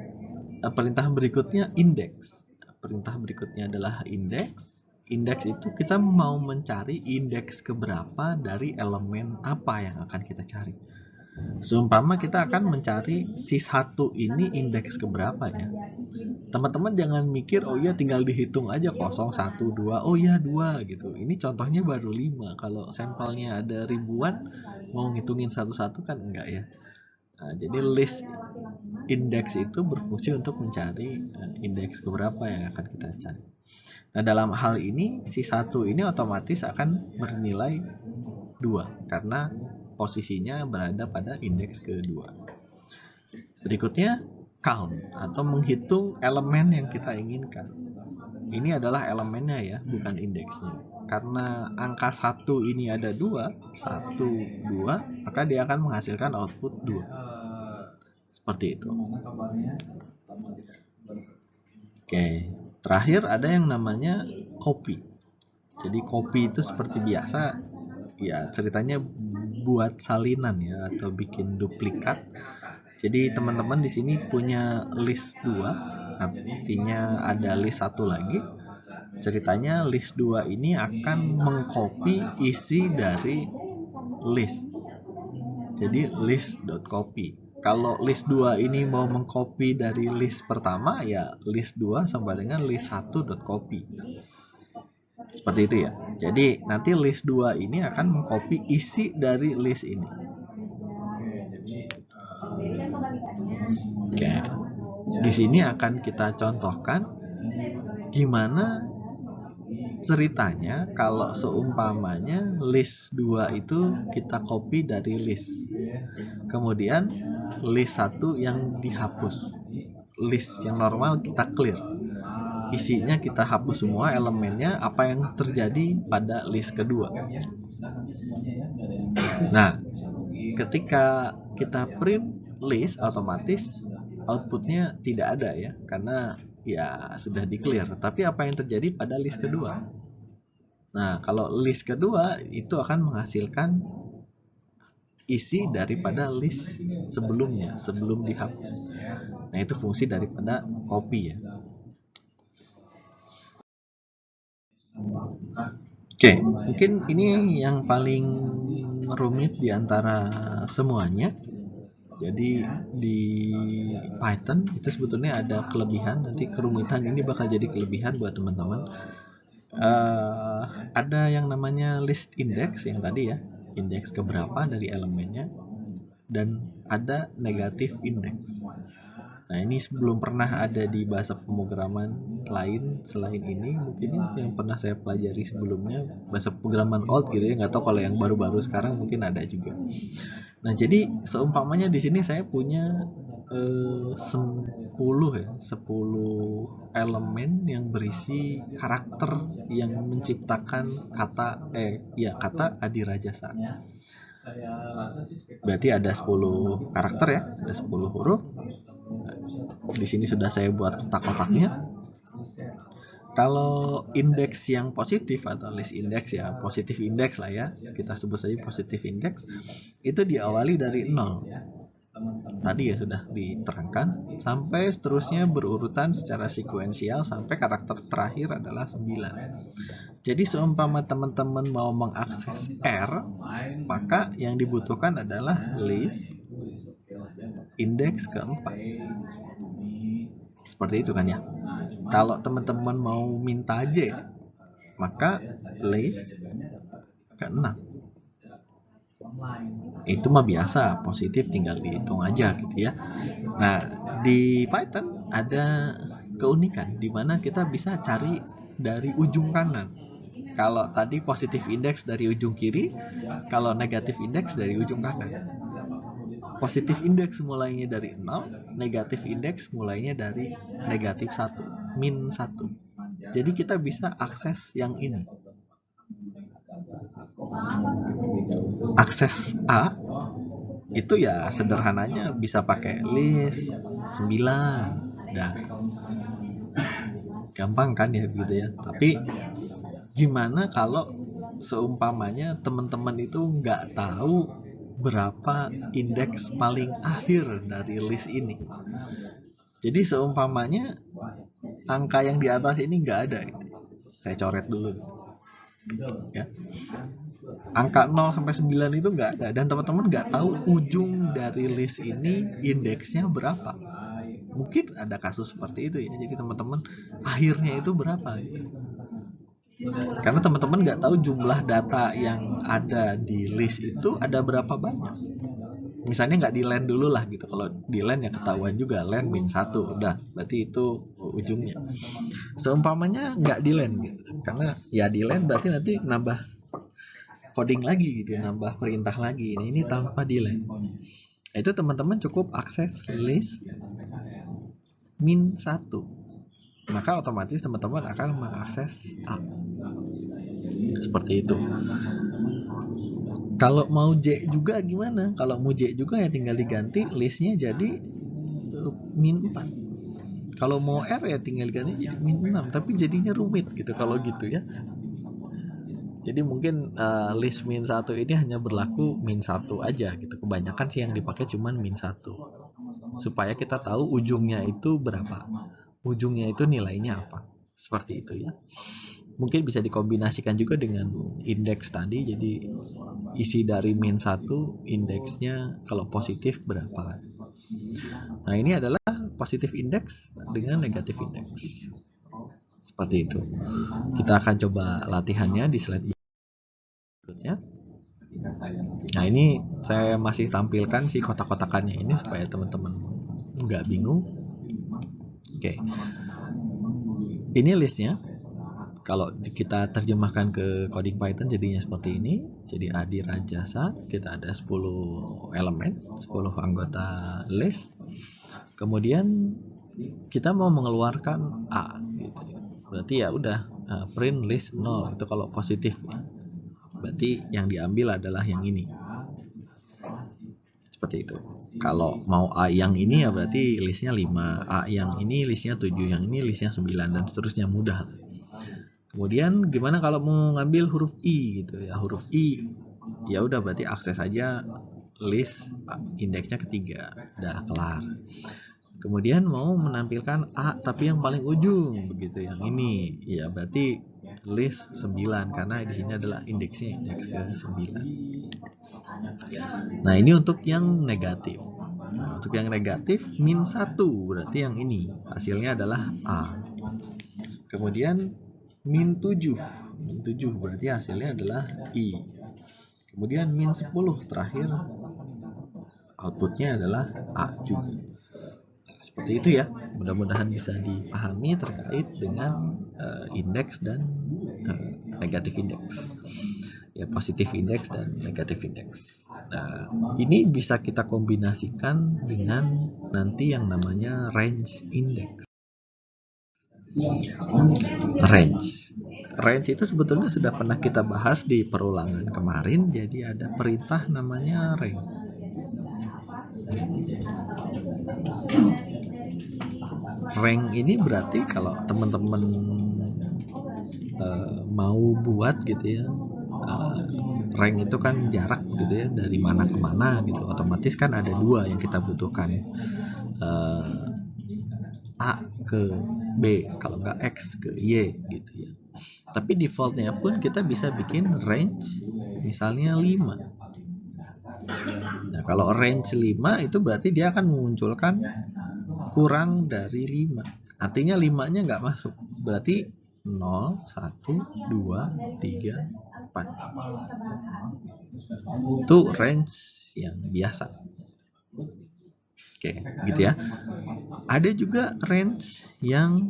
perintah berikutnya indeks. Perintah berikutnya adalah indeks. Indeks itu kita mau mencari indeks keberapa dari elemen apa yang akan kita cari. Seumpama kita akan mencari si 1 ini indeks keberapa ya. Teman-teman jangan mikir oh iya tinggal dihitung aja 0, 1, 2, oh iya 2 gitu. Ini contohnya baru 5. Kalau sampelnya ada ribuan, mau ngitungin satu-satu kan enggak ya. Nah, jadi list indeks itu berfungsi untuk mencari indeks keberapa yang akan kita cari. Nah, dalam hal ini si 1 ini otomatis akan bernilai 2 karena posisinya berada pada indeks kedua. Berikutnya count atau menghitung elemen yang kita inginkan. Ini adalah elemennya ya, bukan indeksnya. Karena angka 1 ini ada 2, 1, 2, maka dia akan menghasilkan output 2. Seperti itu. Oke, terakhir ada yang namanya copy. Jadi copy itu seperti biasa, ya ceritanya buat salinan ya atau bikin duplikat. Jadi teman-teman di sini punya list 2, artinya ada list 1 lagi. Ceritanya list 2 ini akan mengcopy isi dari list. Jadi list.copy. Kalau list 2 ini mau mengcopy dari list pertama, ya list 2 sama dengan list 1.copy. Seperti itu ya. Jadi nanti list 2 ini akan mengcopy isi dari list ini. Oke. Di sini akan kita contohkan gimana ceritanya kalau seumpamanya list 2 itu kita copy dari list. Kemudian list 1 yang dihapus. List yang normal kita clear. Isinya kita hapus semua elemennya, apa yang terjadi pada list kedua. Nah, ketika kita print list, otomatis outputnya tidak ada ya, karena ya sudah di clear. Tapi apa yang terjadi pada list kedua? Nah, kalau list kedua itu akan menghasilkan isi daripada list sebelumnya, sebelum dihapus. Nah, itu fungsi daripada copy ya. Oke, mungkin ini yang paling rumit di antara semuanya. Jadi di Python itu sebetulnya ada kelebihan, nanti kerumitan ini bakal jadi kelebihan buat teman-teman. Ada yang namanya list index yang tadi ya, indeks keberapa dari elemennya, dan ada negatif index. Nah, ini belum pernah ada di bahasa pemrograman lain selain ini. Mungkin yang pernah saya pelajari sebelumnya bahasa pemrograman old gitu ya, nggak tahu kalau yang baru-baru sekarang mungkin ada juga. Nah, jadi seumpamanya di sini saya punya 10 elemen yang berisi karakter yang menciptakan kata Adirajasa. Berarti ada 10 karakter ya, ada 10 huruf. Di sini sudah saya buat kotak-kotaknya. Kalau indeks yang positif atau list index ya, positif index lah ya, kita sebut saja positif index, itu diawali dari 0. tadi ya sudah diterangkan, sampai seterusnya berurutan secara sekuensial sampai karakter terakhir adalah 9. Jadi seumpama teman-teman mau mengakses R, maka yang dibutuhkan adalah list indeks keempat. Seperti itu kan ya. Kalau teman-teman mau minta J, maka list ke-6. Itu mah biasa, positif tinggal dihitung aja gitu ya. Nah, di Python ada keunikan di mana kita bisa cari dari ujung kanan. Kalau tadi positif indeks dari ujung kiri, kalau negatif indeks dari ujung kanan. Positif indeks mulainya dari 0, negatif indeks mulainya dari negatif 1, min 1. Jadi kita bisa akses yang ini. Akses A itu ya sederhananya bisa pakai list 9. Nah, gampang kan ya gitu ya. Tapi gimana kalau seumpamanya teman-teman itu nggak tahu berapa indeks paling akhir dari list ini. Jadi seumpamanya angka yang di atas ini nggak ada. Saya coret dulu. Ya. Angka 0 sampai 9 itu nggak ada. Dan teman-teman nggak tahu ujung dari list ini indeksnya berapa. Mungkin ada kasus seperti itu ya. Jadi teman-teman akhirnya itu berapa gitu. Karena teman-teman nggak tahu jumlah data yang ada di list itu ada berapa banyak. Misalnya nggak di len dulu lah gitu. Kalau di len ya ketahuan juga len min 1, udah berarti itu ujungnya. Seumpamanya nggak di len gitu. Karena ya di len berarti nanti nambah coding lagi gitu, nambah perintah lagi. Ini tanpa di len. Itu teman-teman cukup akses list min 1. Maka otomatis teman-teman akan mengakses A. Seperti itu. Kalau mau J juga gimana? Kalau mau J juga ya tinggal diganti listnya jadi min 4. Kalau mau R ya tinggal diganti jadi min 6. Tapi jadinya rumit gitu kalau gitu ya. Jadi mungkin list min 1 ini hanya berlaku min 1 aja gitu. Kebanyakan sih yang dipakai cuman min 1. Supaya kita tahu ujungnya itu berapa. Ujungnya itu nilainya apa. Seperti itu ya. Mungkin bisa dikombinasikan juga dengan indeks tadi. Jadi isi dari min 1 indeksnya kalau positif berapa. Nah, ini adalah positif indeks dengan negatif indeks. Seperti itu. Kita akan coba latihannya di slide berikutnya. Nah, ini saya masih tampilkan si kotak-kotakannya ini supaya teman-teman nggak bingung. Oke. Ini listnya. Kalau kita terjemahkan ke coding Python jadinya seperti ini. Jadi Adi Rajasa, kita ada 10 elemen, 10 anggota list. Kemudian kita mau mengeluarkan A gitu. Berarti ya udah print list 0 itu kalau positif. Berarti yang diambil adalah yang ini. Seperti itu. Kalau mau A yang ini ya berarti listnya 5, A yang ini listnya 7, yang ini listnya 9 dan seterusnya, mudah. Kemudian gimana kalau mau ngambil huruf I gitu ya, huruf I ya udah berarti akses aja list indeksnya ketiga, udah kelar. Kemudian mau menampilkan A tapi yang paling ujung begitu, yang ini ya berarti list 9 karena di sini adalah indeksnya indeks ke-9. Nah, ini untuk yang negatif. Nah, untuk yang negatif min 1 berarti yang ini hasilnya adalah A. Kemudian min 7 berarti hasilnya adalah I. Kemudian min 10 terakhir outputnya adalah A juga. Seperti itu ya, mudah-mudahan bisa dipahami terkait dengan indeks dan negatif indeks ya, positif indeks dan negatif indeks. Nah, ini bisa kita kombinasikan dengan nanti yang namanya range index. Range itu sebetulnya sudah pernah kita bahas di perulangan kemarin. Jadi ada perintah namanya range. Range ini berarti kalau teman-teman mau buat gitu ya, rank itu kan jarak gitu ya, dari mana ke mana gitu, otomatis kan ada dua yang kita butuhkan, A ke B, kalau nggak X ke Y gitu ya. Tapi defaultnya pun kita bisa bikin range misalnya 5. Nah, kalau range 5 itu berarti dia akan memunculkan kurang dari 5. Artinya 5-nya nggak masuk. Berarti 0, 1, 2, 3, 4. Itu range yang biasa. Oke, gitu ya. Ada juga range yang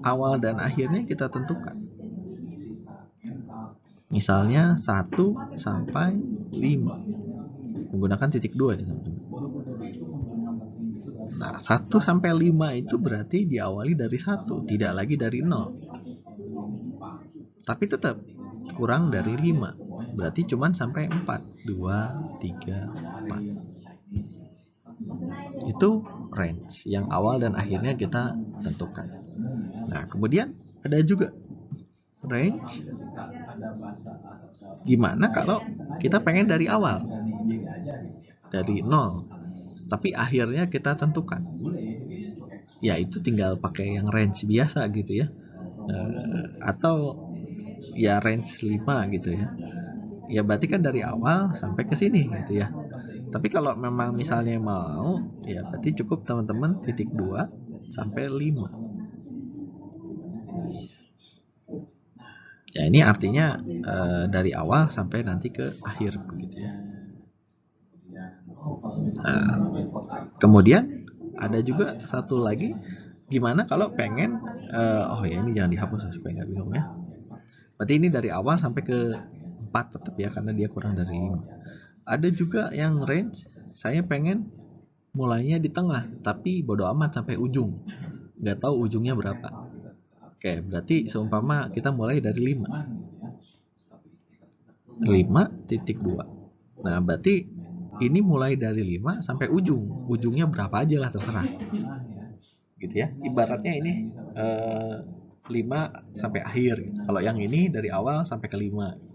awal dan akhirnya kita tentukan. Misalnya 1 sampai 5. Menggunakan titik 2 ya, teman-teman. Nah, 1 sampai 5 itu berarti diawali dari 1, tidak lagi dari 0. Tapi tetap kurang dari 5. Berarti cuman sampai 4. 2, 3, 4. Itu range yang awal dan akhirnya kita tentukan. Nah, kemudian ada juga range gimana kalau kita pengen dari awal, dari 0, tapi akhirnya kita tentukan. Ya itu tinggal pakai yang range biasa gitu ya, atau ya range 5 gitu ya. Ya berarti kan dari awal sampai ke sini gitu ya. Tapi kalau memang misalnya mau, ya berarti cukup teman-teman titik 2 sampai 5. Ya ini artinya dari awal sampai nanti ke akhir gitu ya. Nah, kemudian ada juga satu lagi, gimana kalau pengen oh ya ini jangan dihapus supaya nggak bingung ya. Berarti ini dari awal sampai ke 4 tetap ya, karena dia kurang dari 5. Ada juga yang range saya pengen mulainya di tengah, tapi bodo amat sampai ujung, nggak tahu ujungnya berapa. Oke, berarti seumpama kita mulai dari 5. 5.2. Nah, berarti ini mulai dari 5 sampai ujung. Ujungnya berapa aja lah terserah. Gitu ya. Ibaratnya ini 5 sampai akhir. Kalau yang ini dari awal sampai ke 5.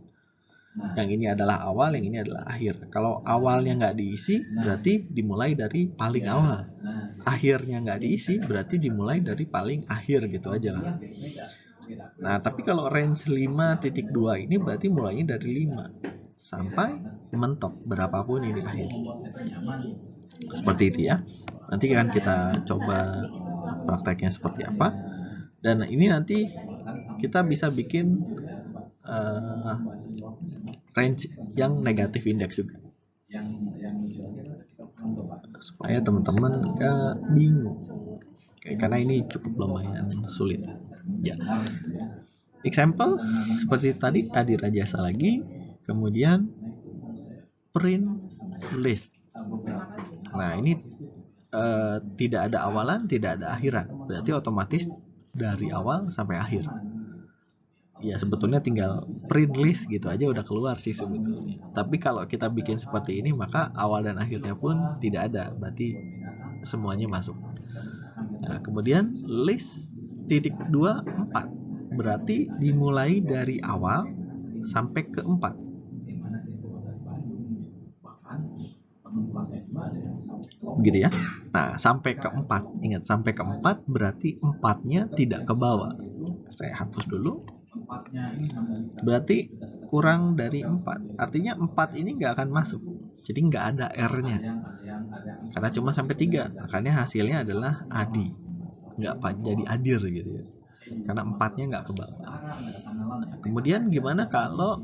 Yang ini adalah awal, yang ini adalah akhir. Kalau awalnya nggak diisi, berarti dimulai dari paling awal. Akhirnya nggak diisi, berarti dimulai dari paling akhir gitu aja lah. Nah, tapi kalau range 5.2 ini berarti mulainya dari 5 sampai mentok berapapun ini akhir. Seperti itu ya. Nanti akan kita coba prakteknya seperti apa. Dan ini nanti kita bisa bikin range yang negatif indeks juga, supaya teman-teman gak bingung. Karena ini cukup lumayan sulit ya. Example seperti tadi Adirajasa lagi, kemudian print list. Nah ini tidak ada awalan, tidak ada akhiran, berarti otomatis dari awal sampai akhir. Ya sebetulnya tinggal print list gitu aja udah keluar sih sebetulnya. Tapi kalau kita bikin seperti ini, maka awal dan akhirnya pun tidak ada, berarti semuanya masuk. Nah, kemudian list titik 2, 4. Berarti dimulai dari awal sampai ke 4. Gitu ya. Nah, sampai ke 4. Ingat, sampai ke 4 berarti 4-nya tidak ke bawah. Saya hapus dulu. Berarti kurang dari 4. Artinya 4 ini nggak akan masuk. Jadi nggak ada R-nya. Karena cuma sampai 3. Makanya hasilnya adalah adi. Nggak jadi adir gitu ya. Karena 4-nya nggak ke bawah. Nah, kemudian gimana kalau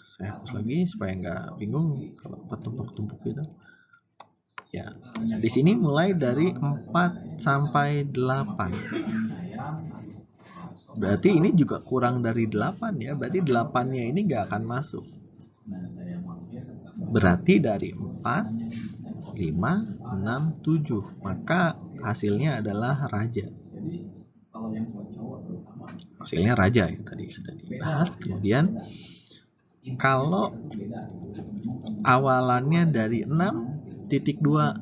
saya hapus lagi supaya nggak bingung kalau bertumpuk-tumpuk gitu. Ya, di sini mulai dari 4 sampai 8. Berarti ini juga kurang dari 8 ya. Berarti 8-nya ini nggak akan masuk. Berarti dari 4, 5, 6, 7. Maka hasilnya adalah raja. Hasilnya raja ya, tadi sudah dibahas. Kemudian kalau awalannya dari 6.2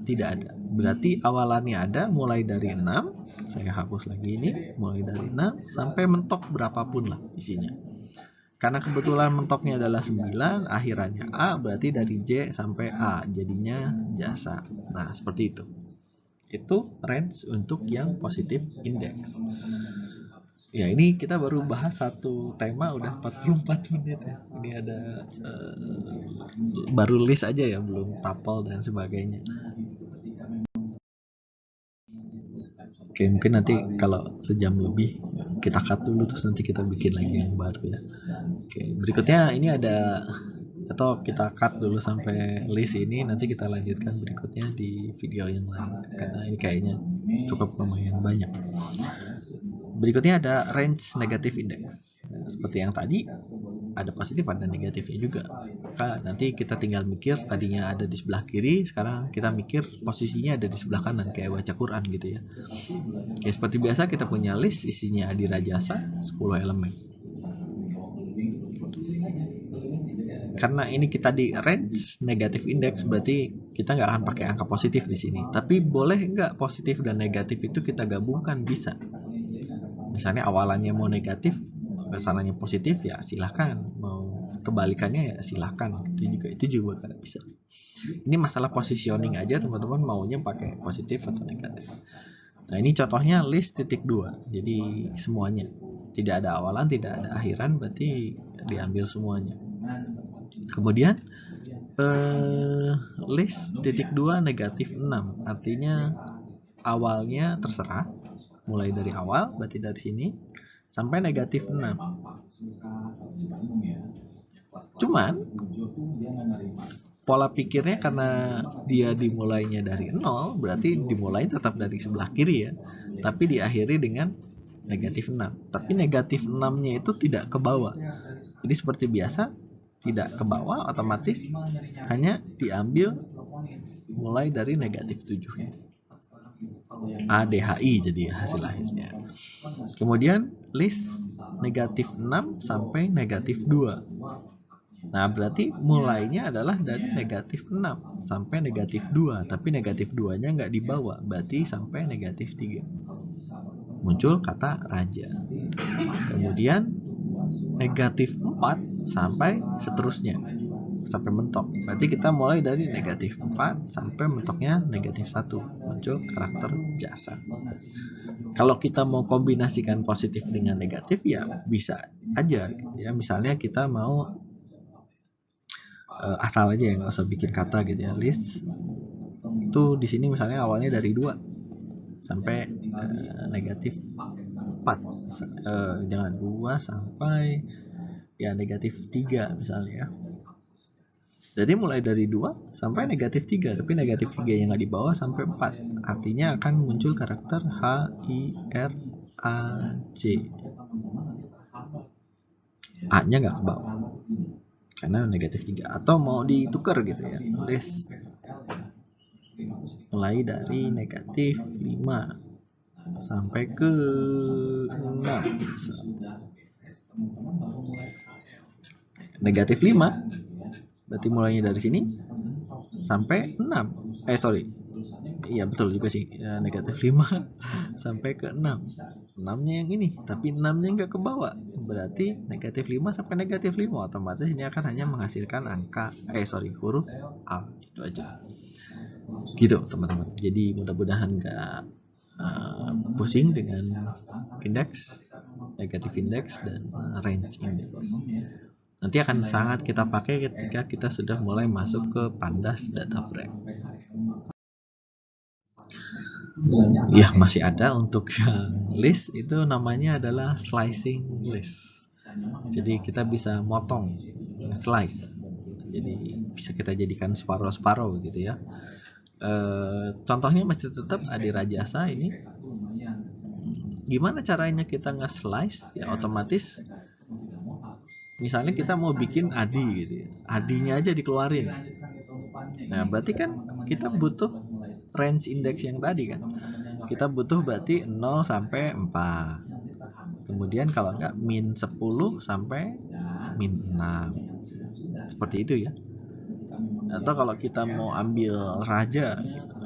tidak ada. Berarti awalannya ada mulai dari 6. Saya hapus lagi ini, mulai dari 6 sampai mentok berapapun lah isinya. karena kebetulan mentoknya adalah 9, akhirannya A, berarti dari J sampai A, jadinya jasa. Nah, seperti itu. Itu range untuk yang positif index. Ya, ini kita baru bahas satu tema udah 44 menit ya. Ini ada baru list aja ya, belum tuple dan sebagainya. Oke, mungkin nanti kalau sejam lebih kita cut dulu, terus nanti kita bikin lagi yang baru ya. Oke, berikutnya ini ada, atau kita cut dulu sampai list ini, nanti kita lanjutkan berikutnya di video yang lain karena ini kayaknya cukup lumayan banyak. Berikutnya ada range negative index. Nah, seperti yang tadi, ada positif ada negatifnya juga. Maka nanti kita tinggal mikir, tadinya ada di sebelah kiri, sekarang kita mikir posisinya ada di sebelah kanan, kayak baca Quran gitu ya. Oke, seperti biasa kita punya list, isinya adirajasa 10 elemen. Karena ini kita di range negative index, berarti kita nggak akan pakai angka positif di sini. Tapi boleh nggak positif dan negatif itu kita gabungkan? Bisa. Misalnya awalannya mau negatif, kesananya positif, ya silahkan. Mau kebalikannya ya silahkan. Itu juga bisa. Ini masalah positioning aja, teman-teman maunya pakai positif atau negatif. Nah, ini contohnya list titik 2. Jadi semuanya. Tidak ada awalan, tidak ada akhiran, berarti diambil semuanya. Kemudian list titik 2 negatif 6. Artinya awalnya terserah. Mulai dari awal, berarti dari sini sampai negatif 6. Cuman pola pikirnya karena dia dimulainya dari 0, berarti dimulai tetap dari sebelah kiri ya. Tapi diakhiri dengan negatif 6. Tapi negatif 6-nya itu tidak ke bawah. Jadi seperti biasa, tidak ke bawah, otomatis hanya diambil mulai dari negatif 7. ADHI jadi hasil akhirnya. Kemudian list negatif 6 sampai negatif 2. Nah, berarti mulainya adalah dari negatif 6 sampai negatif 2, tapi negatif 2-nya nggak dibawa, berarti sampai negatif 3. Muncul kata raja. Kemudian negatif 4 sampai seterusnya, sampai mentok. Berarti kita mulai dari negatif 4 sampai mentoknya negatif 1, muncul karakter jasa. Kalau kita mau kombinasikan positif dengan negatif ya bisa aja ya. Misalnya kita mau asal aja ya, nggak usah bikin kata gitu ya. List itu di sini misalnya awalnya dari 2 sampai negatif 4. Jangan 2 sampai ya negatif 3 misalnya ya. Jadi mulai dari 2 sampai negatif 3, tapi negatif 3 yang nggak di bawah sampai 4. Artinya akan muncul karakter HIRAJ. A-nya nggak ke bawah karena negatif 3. Atau mau ditukar gitu ya, list mulai dari negatif 5 sampai ke 6. Negatif 5 berarti mulainya dari sini sampai 6. Iya betul juga sih ya, negatif 5 sampai ke 6. 6-nya yang ini, tapi 6-nya nggak ke bawah, berarti negatif 5 sampai negatif 5. Otomatis ini akan hanya menghasilkan huruf A. Itu aja gitu teman-teman. Jadi mudah-mudahan nggak pusing dengan indeks, negatif indeks, dan range indeks. Nanti akan sangat kita pakai ketika kita sudah mulai masuk ke Pandas Data Frame. Ya, masih ada untuk list, itu namanya adalah slicing list. Jadi kita bisa motong, slice. Jadi bisa kita jadikan separuh-separuh gitu ya. Contohnya masih tetap adirajasa ini. Gimana caranya kita nge-slice? Ya otomatis misalnya kita mau bikin adi gitu ya. Adinya aja dikeluarin. Nah, berarti kan kita butuh range index yang tadi kan. Kita butuh berarti 0 sampai 4. Kemudian kalau enggak min 10 sampai min 6. Seperti itu ya. Atau kalau kita mau ambil raja gitu,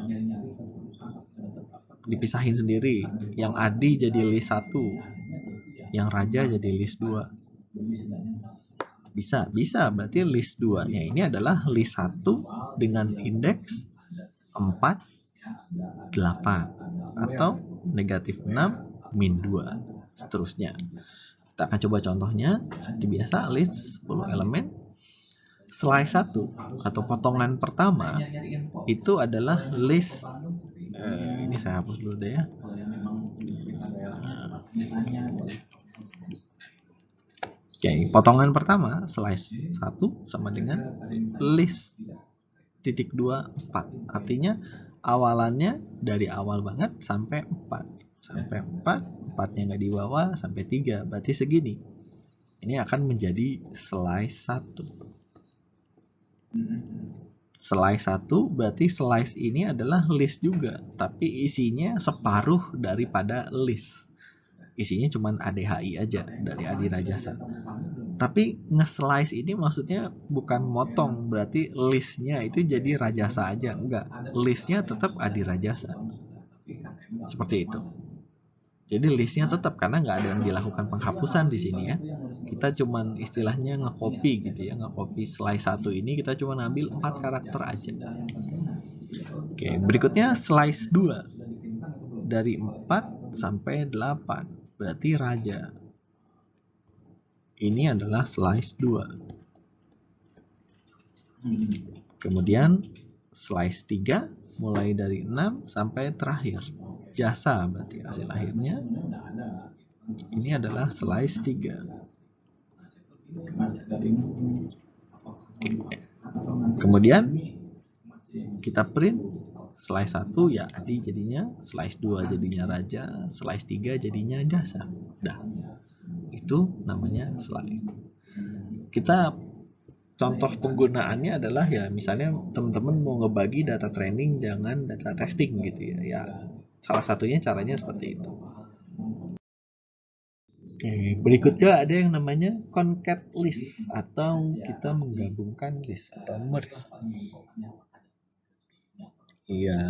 dipisahin sendiri. Yang adi jadi list 1, yang raja jadi list 2. Bisa. Berarti list 2-nya ini adalah list 1 dengan indeks 4, 8. Atau negatif 6, min 2. Seterusnya. Kita akan coba contohnya. Seperti biasa, list 10 elemen. Slice 1 atau potongan pertama itu adalah list. Ini saya hapus dulu deh ya. Oke, potongan pertama slice 1 sama dengan list titik 2, 4. Artinya awalannya dari awal banget sampai 4. Sampai 4, 4-nya nggak di bawah, sampai 3. Berarti segini. Ini akan menjadi slice 1. Slice 1 berarti slice ini adalah list juga, tapi isinya separuh daripada list. Isinya cuma ADHI aja dari Adi Rajasa. Tapi nge-slice ini maksudnya bukan motong, berarti listnya itu jadi Rajasa aja, enggak. Listnya tetap Adi Rajasa. Seperti itu. Jadi listnya tetap karena nggak ada yang dilakukan penghapusan di sini ya. Kita cuman istilahnya nge-copy gitu ya, nge-copy slice 1 ini kita cuma ambil 4 karakter aja. Oke, berikutnya slice 2. Dari 4 sampai 8. Berarti raja. Ini adalah slice 2. Kemudian slice 3 mulai dari 6 sampai terakhir. Jasa berarti hasil akhirnya. Ini adalah slice 3. Kemudian kita print slice 1 ya Adi jadinya, slice 2 jadinya raja, slice 3 jadinya jasa. Dah. Itu namanya slice. Kita contoh penggunaannya adalah ya misalnya teman-teman mau ngebagi data training jangan data testing gitu ya. Ya salah satunya caranya seperti itu. Oke, berikutnya ada yang namanya concat list atau kita menggabungkan list atau merge. Iya,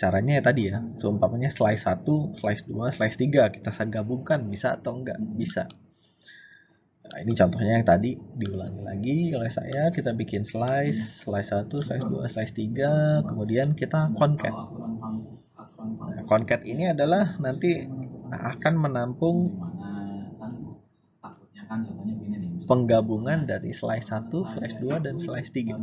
caranya ya tadi ya. Seumpamanya slice 1, slice 2, slice 3 kita gabungkan bisa atau enggak? Bisa. Nah, ini contohnya yang tadi diulangi lagi oleh saya. Kita bikin slice 1, slice 2, slice 3, kemudian kita concat. Nah, concat ini adalah nanti akan menampung penggabungan dari slice 1, slice 2, dan slice 3.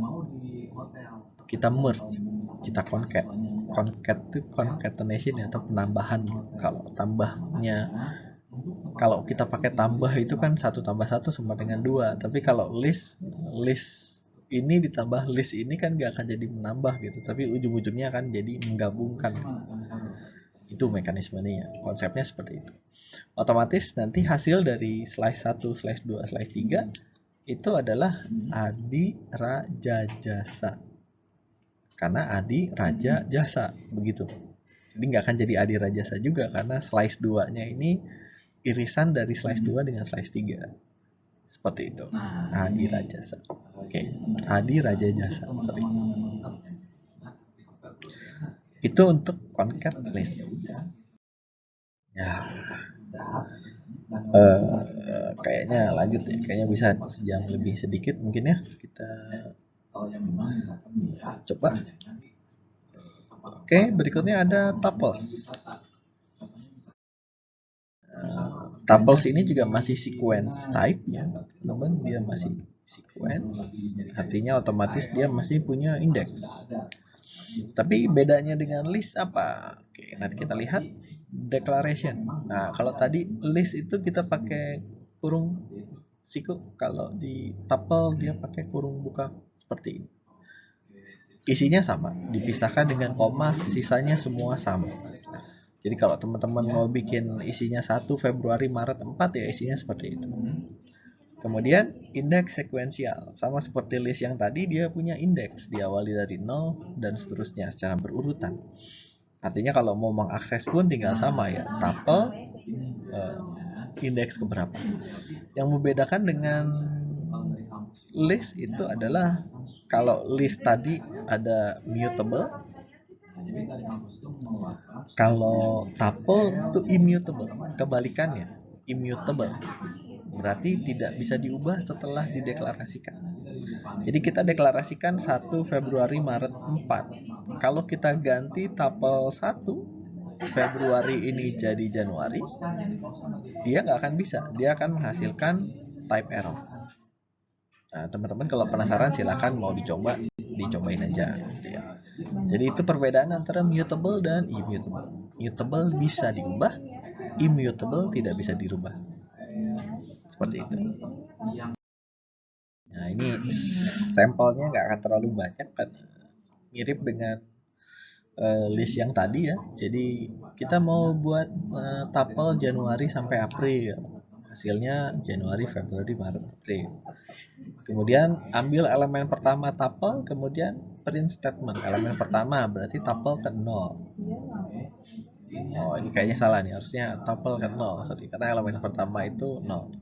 Kita merge, kita concat. Concat itu concatenation atau penambahan. Kalau tambahnya, kalau kita pakai tambah itu kan 1 tambah 1 sama dengan 2. Tapi kalau list ini ditambah list ini kan gak akan jadi menambah gitu. Tapi ujung-ujungnya akan jadi menggabungkan. Itu mekanismenya, konsepnya seperti itu. Otomatis nanti hasil dari slice 1, slice 2, slice 3 itu adalah Adi Raja Jasa. Karena Adi Raja Jasa, begitu. Jadi nggak akan jadi Adi Raja Jasa juga karena slice 2-nya ini irisan dari slice 2 dengan slice 3. Seperti itu. Adi Raja Jasa. Oke, Adi Raja Jasa, sorry. Itu untuk concat list. Ya. Kayaknya lanjut ya. Kayaknya bisa sejam lebih sedikit mungkin ya. Kita coba. Oke, berikutnya ada tuples. Tuples ini juga masih sequence type ya, teman-teman. Dia masih sequence, artinya otomatis dia masih punya indeks. Tapi bedanya dengan list apa? Oke, nanti kita lihat declaration. Nah, kalau tadi list itu kita pakai kurung siku, kalau di tuple dia pakai kurung buka seperti ini. Isinya sama, dipisahkan dengan koma, sisanya semua sama. Jadi kalau teman-teman mau bikin isinya 1 Februari, Maret, 4 ya isinya seperti itu. Kemudian indeks sekuensial, sama seperti list yang tadi dia punya indeks, diawali dari 0 dan seterusnya secara berurutan. Artinya kalau mau mengakses pun tinggal sama ya, tuple indeks keberapa. Yang membedakan dengan list itu adalah kalau list tadi ada mutable, kalau tuple itu immutable, kebalikannya immutable. berarti tidak bisa diubah setelah dideklarasikan. Jadi kita deklarasikan 1 Februari Maret 4. Kalau kita ganti tapel 1 Februari ini jadi Januari, dia nggak akan bisa. Dia akan menghasilkan type error. Nah, teman-teman kalau penasaran silahkan mau dicobain aja gitu ya. Jadi itu perbedaan antara mutable dan immutable. Mutable bisa diubah, immutable tidak bisa dirubah. Seperti itu. Nah, ini sampelnya nggak akan terlalu banyak kan, mirip dengan list yang tadi ya. Jadi kita mau buat tapel Januari sampai April. Hasilnya Januari, Februari, Maret, April. Kemudian ambil elemen pertama tapel, kemudian print statement. Elemen pertama berarti tapel ke 0. Oh, ini kayaknya salah nih. Harusnya tapel ke 0. Sorry, karena elemen pertama itu 0.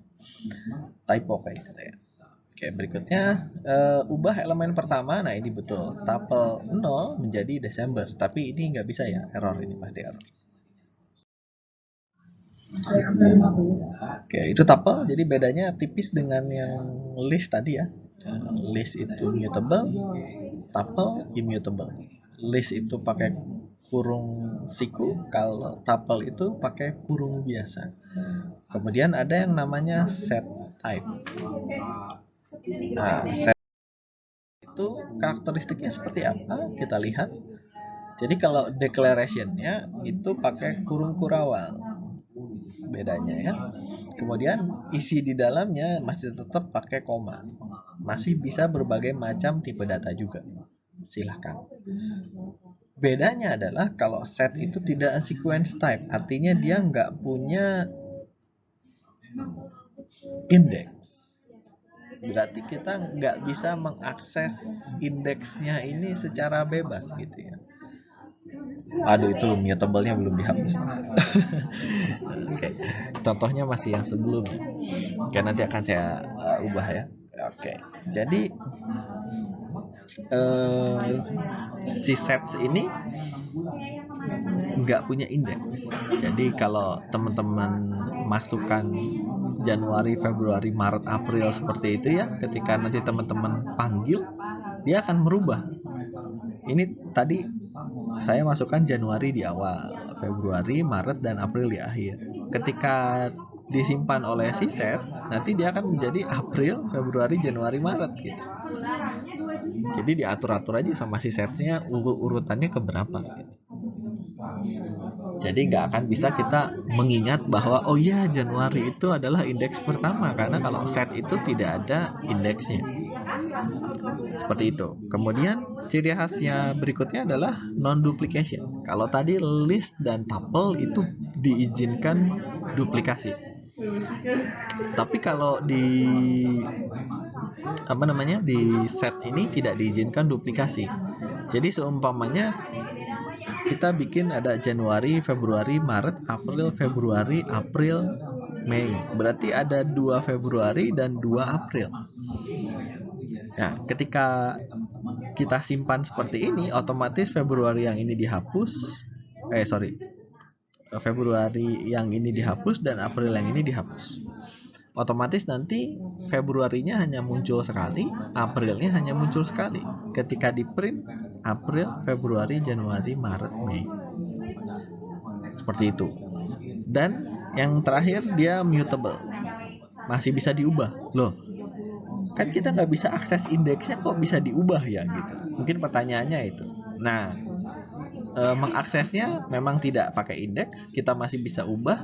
Typo kayaknya saya. Oke, berikutnya ubah elemen pertama. Nah, ini betul. Tapel 0 menjadi Desember. Tapi ini nggak bisa ya. Error ini pasti error. Oke, itu tapel. Jadi bedanya tipis dengan yang list tadi ya. List itu mutable, tapel immutable. List itu pakai kurung siku, kalau tapel itu pakai kurung biasa. Kemudian ada yang namanya set type. Nah, set itu karakteristiknya seperti apa? Kita lihat. Jadi kalau declaration-nya itu pakai kurung kurawal. Bedanya ya. Kemudian isi di dalamnya masih tetap pakai koma. Masih bisa berbagai macam tipe data juga. Silahkan. Bedanya adalah kalau set itu tidak sequence type, artinya dia nggak punya index. Berarti kita nggak bisa mengakses indeksnya ini secara bebas gitu ya. Aduh, itu mutable-nya belum dihapus. Oke, contohnya masih yang sebelumnya. Oke, nanti akan saya ubah ya. Oke, jadi si sets ini nggak punya indeks. Jadi kalau teman-teman masukkan Januari, Februari, Maret, April seperti itu ya, ketika nanti teman-teman panggil, dia akan merubah. Ini tadi saya masukkan Januari di awal, Februari, Maret, dan April di akhir. Ketika disimpan oleh si set, nanti dia akan menjadi April, Februari, Januari, Maret gitu. Jadi diatur-atur aja sama si setnya urutannya keberapa gitu. Jadi nggak akan bisa kita mengingat bahwa oh ya Januari itu adalah indeks pertama, karena kalau set itu tidak ada indeksnya. Seperti itu. Kemudian ciri khasnya berikutnya adalah non-duplication. Kalau tadi list dan tuple itu diizinkan duplikasi. Tapi kalau di di set ini tidak diizinkan duplikasi. Jadi seumpamanya kita bikin ada Januari, Februari, Maret, April, Februari, April, Mei. Berarti ada 2 Februari dan 2 April. Nah, ketika kita simpan seperti ini, otomatis Februari yang ini dihapus. Februari yang ini dihapus dan April yang ini dihapus. Otomatis nanti Februarinya hanya muncul sekali, Aprilnya hanya muncul sekali. Ketika di print April, Februari, Januari, Maret, Mei. Seperti itu. Dan yang terakhir dia mutable. Masih bisa diubah. Loh, kan kita nggak bisa akses indeksnya kok bisa diubah ya gitu. Mungkin pertanyaannya itu. Nah, mengaksesnya memang tidak pakai indeks, kita masih bisa ubah.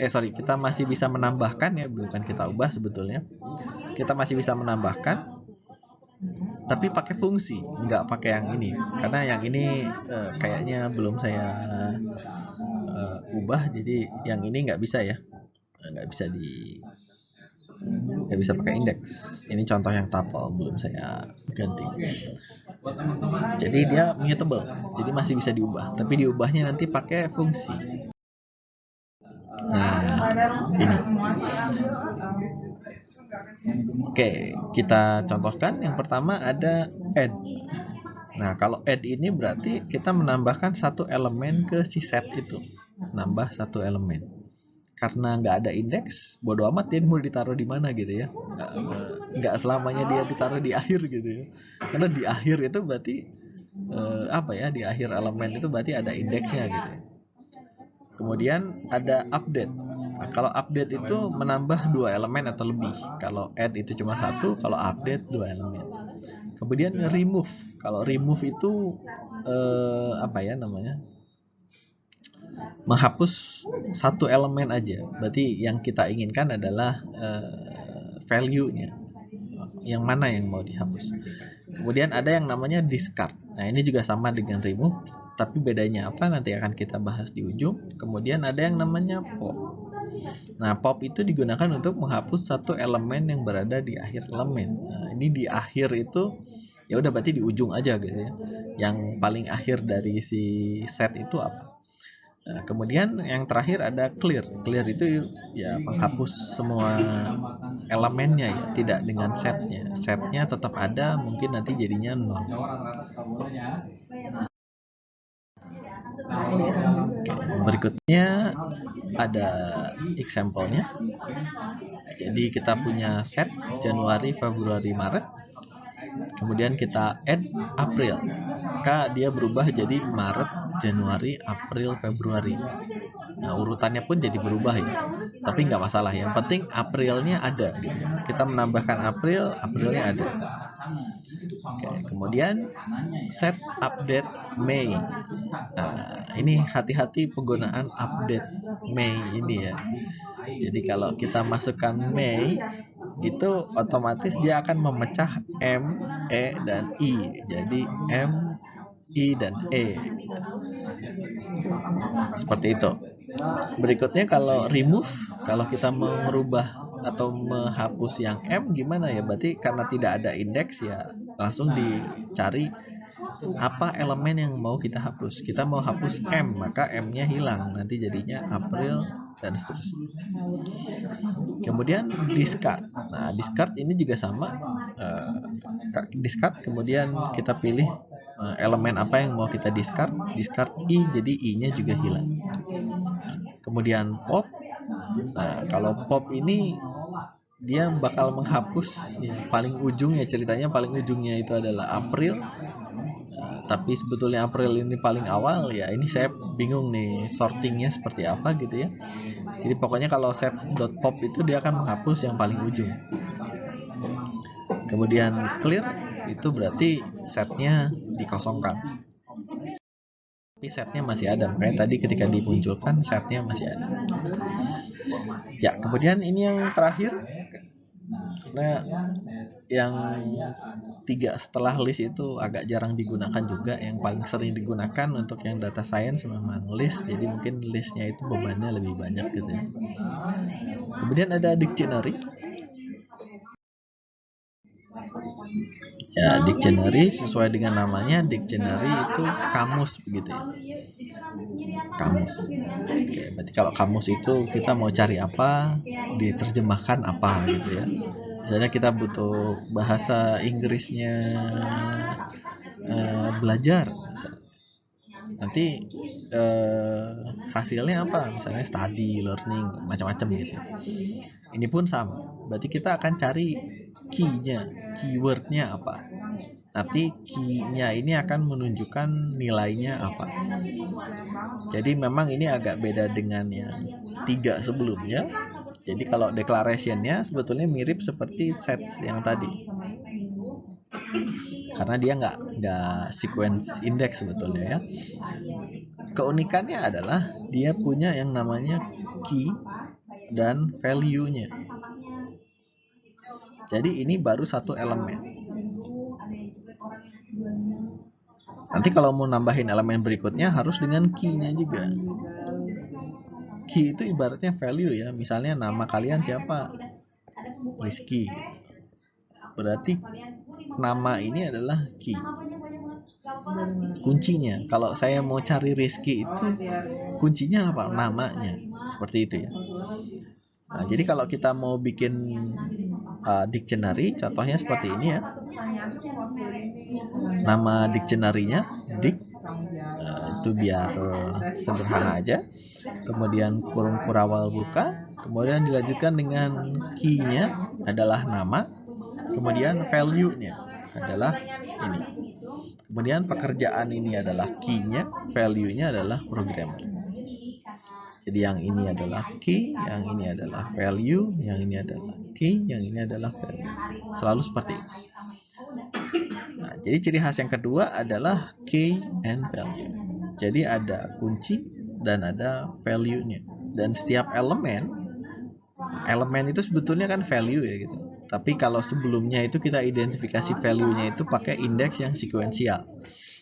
Kita masih bisa menambahkan ya, bukan kita ubah sebetulnya. Kita masih bisa menambahkan, tapi pakai fungsi, nggak pakai yang ini. Karena yang ini kayaknya belum saya ubah, jadi yang ini nggak bisa ya, nggak bisa pakai indeks. Ini contoh yang tuple belum saya ganti. Jadi dia mutable, jadi masih bisa diubah, tapi diubahnya nanti pakai fungsi. Nah, ini. Oke, kita contohkan. Yang pertama ada add. Nah, kalau add ini berarti kita menambahkan satu elemen ke si set itu. Nambah satu elemen. karena nggak ada indeks, bodo amat dia mau ditaruh di mana gitu ya, nggak selamanya dia ditaruh di akhir gitu ya, karena di akhir itu berarti di akhir elemen itu berarti ada indeksnya gitu ya. Kemudian ada update. Nah, kalau update itu menambah 2 elemen atau lebih. Kalau add itu cuma 1, kalau update 2 elemen. Kemudian remove. Kalau remove itu menghapus 1 elemen aja. Berarti yang kita inginkan adalah value-nya. Yang mana yang mau dihapus. Kemudian ada yang namanya discard. Nah, ini juga sama dengan remove, tapi bedanya apa nanti akan kita bahas di ujung. Kemudian ada yang namanya pop. Nah, pop itu digunakan untuk menghapus 1 elemen yang berada di akhir elemen. Nah, ini di akhir itu ya udah berarti di ujung aja gitu ya. Yang paling akhir dari si set itu apa? Nah, kemudian yang terakhir ada clear. Clear itu ya menghapus semua elemennya ya, tidak dengan setnya. Setnya tetap ada, mungkin nanti jadinya 0. Berikutnya ada example-nya. Jadi kita punya set Januari, Februari, Maret. Kemudian kita add April. Maka dia berubah jadi Maret, Januari, April, Februari. Nah, urutannya pun jadi berubah ya. Tapi nggak masalah, yang penting Aprilnya ada gitu. Kita menambahkan April, Aprilnya ada. Oke, kemudian set update Mei. Nah, ini hati-hati penggunaan update Mei ini ya. Jadi kalau kita masukkan Mei, itu otomatis dia akan memecah M, E, dan I. Jadi M, I, dan E. Seperti itu. Berikutnya kalau remove, kalau kita mau merubah atau menghapus yang M gimana ya? Berarti karena tidak ada indeks ya langsung dicari apa elemen yang mau kita hapus. Kita mau hapus M, maka M-nya hilang. Nanti jadinya April dan seterusnya. Kemudian discard. Nah, discard ini juga sama. Discard, kemudian kita pilih elemen apa yang mau kita discard. Discard I, jadi I-nya juga hilang. Kemudian pop. Nah, kalau pop ini dia bakal menghapus yang paling ujung ya, ceritanya paling ujungnya itu adalah April. Tapi sebetulnya April ini paling awal ya, ini saya bingung nih sortingnya seperti apa gitu ya. Jadi pokoknya kalau set.pop itu dia akan menghapus yang paling ujung. Kemudian clear itu berarti setnya dikosongkan. Tapi setnya masih ada, makanya tadi ketika dimunculkan setnya masih ada. Ya, kemudian ini yang terakhir. Nah, yang 3 setelah list itu agak jarang digunakan juga. Yang paling sering digunakan untuk yang data science memang list, jadi mungkin listnya itu bebannya lebih banyak gitu ya. Kemudian ada dictionary. Ya, dictionary sesuai dengan namanya, dictionary itu kamus begitu ya. Kamus. Oke, berarti kalau kamus itu kita mau cari apa, diterjemahkan apa gitu ya. Misalnya kita butuh bahasa Inggrisnya belajar, nanti hasilnya apa? Misalnya study, learning, macam-macam gitu. Ini pun sama. Berarti kita akan cari key-nya, keyword-nya apa. Nanti key-nya ini akan menunjukkan nilainya apa. Jadi memang ini agak beda dengan yang 3 sebelumnya. Jadi kalau declaration-nya sebetulnya mirip seperti sets yang tadi. Karena dia nggak sequence index sebetulnya ya. Keunikannya adalah dia punya yang namanya key dan value-nya. Jadi ini baru 1 elemen. Nanti kalau mau nambahin elemen berikutnya harus dengan key-nya juga. Key itu ibaratnya value ya. Misalnya nama kalian siapa? Rizky. Berarti nama ini adalah key. Kuncinya. Kalau saya mau cari Rizky itu kuncinya apa? Namanya. Seperti itu ya. Nah, jadi kalau kita mau bikin dictionary, contohnya seperti ini ya. Nama dictionary-nya dic Itu biar sederhana aja. Kemudian kurung kurawal buka, kemudian dilanjutkan dengan key-nya adalah nama, kemudian value-nya adalah ini. Kemudian pekerjaan ini adalah key-nya, value-nya adalah programmer. Jadi yang ini adalah key, yang ini adalah value, yang ini adalah key, yang ini adalah value. Selalu seperti itu. Nah, jadi ciri khas yang kedua adalah key and value. Jadi ada kunci dan ada value-nya. Dan setiap elemen itu sebetulnya kan value ya gitu. Tapi kalau sebelumnya itu kita identifikasi value-nya itu pakai indeks yang sekuensial.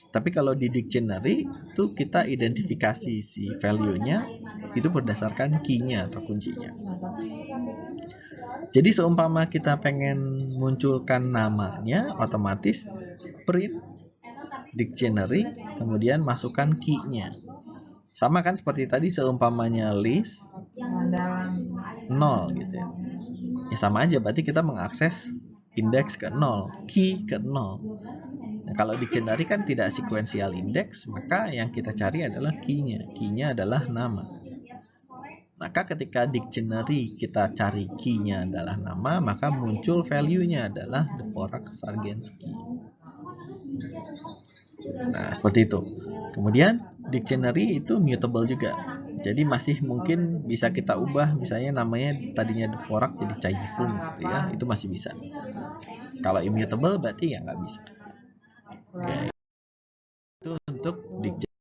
Tapi kalau di dictionary itu kita identifikasi si value-nya itu berdasarkan key-nya atau kuncinya. Jadi seumpama kita pengen munculkan namanya, otomatis print dictionary, kemudian masukkan key-nya. Sama kan seperti tadi, seumpamanya list 0 gitu ya. Ya sama aja, berarti kita mengakses indeks ke 0, key ke 0. Nah, kalau dictionary kan tidak sequential index, maka yang kita cari adalah key-nya. Key-nya adalah nama. Maka ketika dictionary kita cari key-nya adalah nama, maka muncul value-nya adalah Dvorak-Sargensky. Nah, seperti itu. Kemudian dictionary itu mutable juga. Jadi masih mungkin bisa kita ubah, misalnya namanya tadinya Dvorak jadi Caifun gitu ya, itu masih bisa. Kalau immutable berarti ya nggak bisa. Oke. Itu untuk dictionary.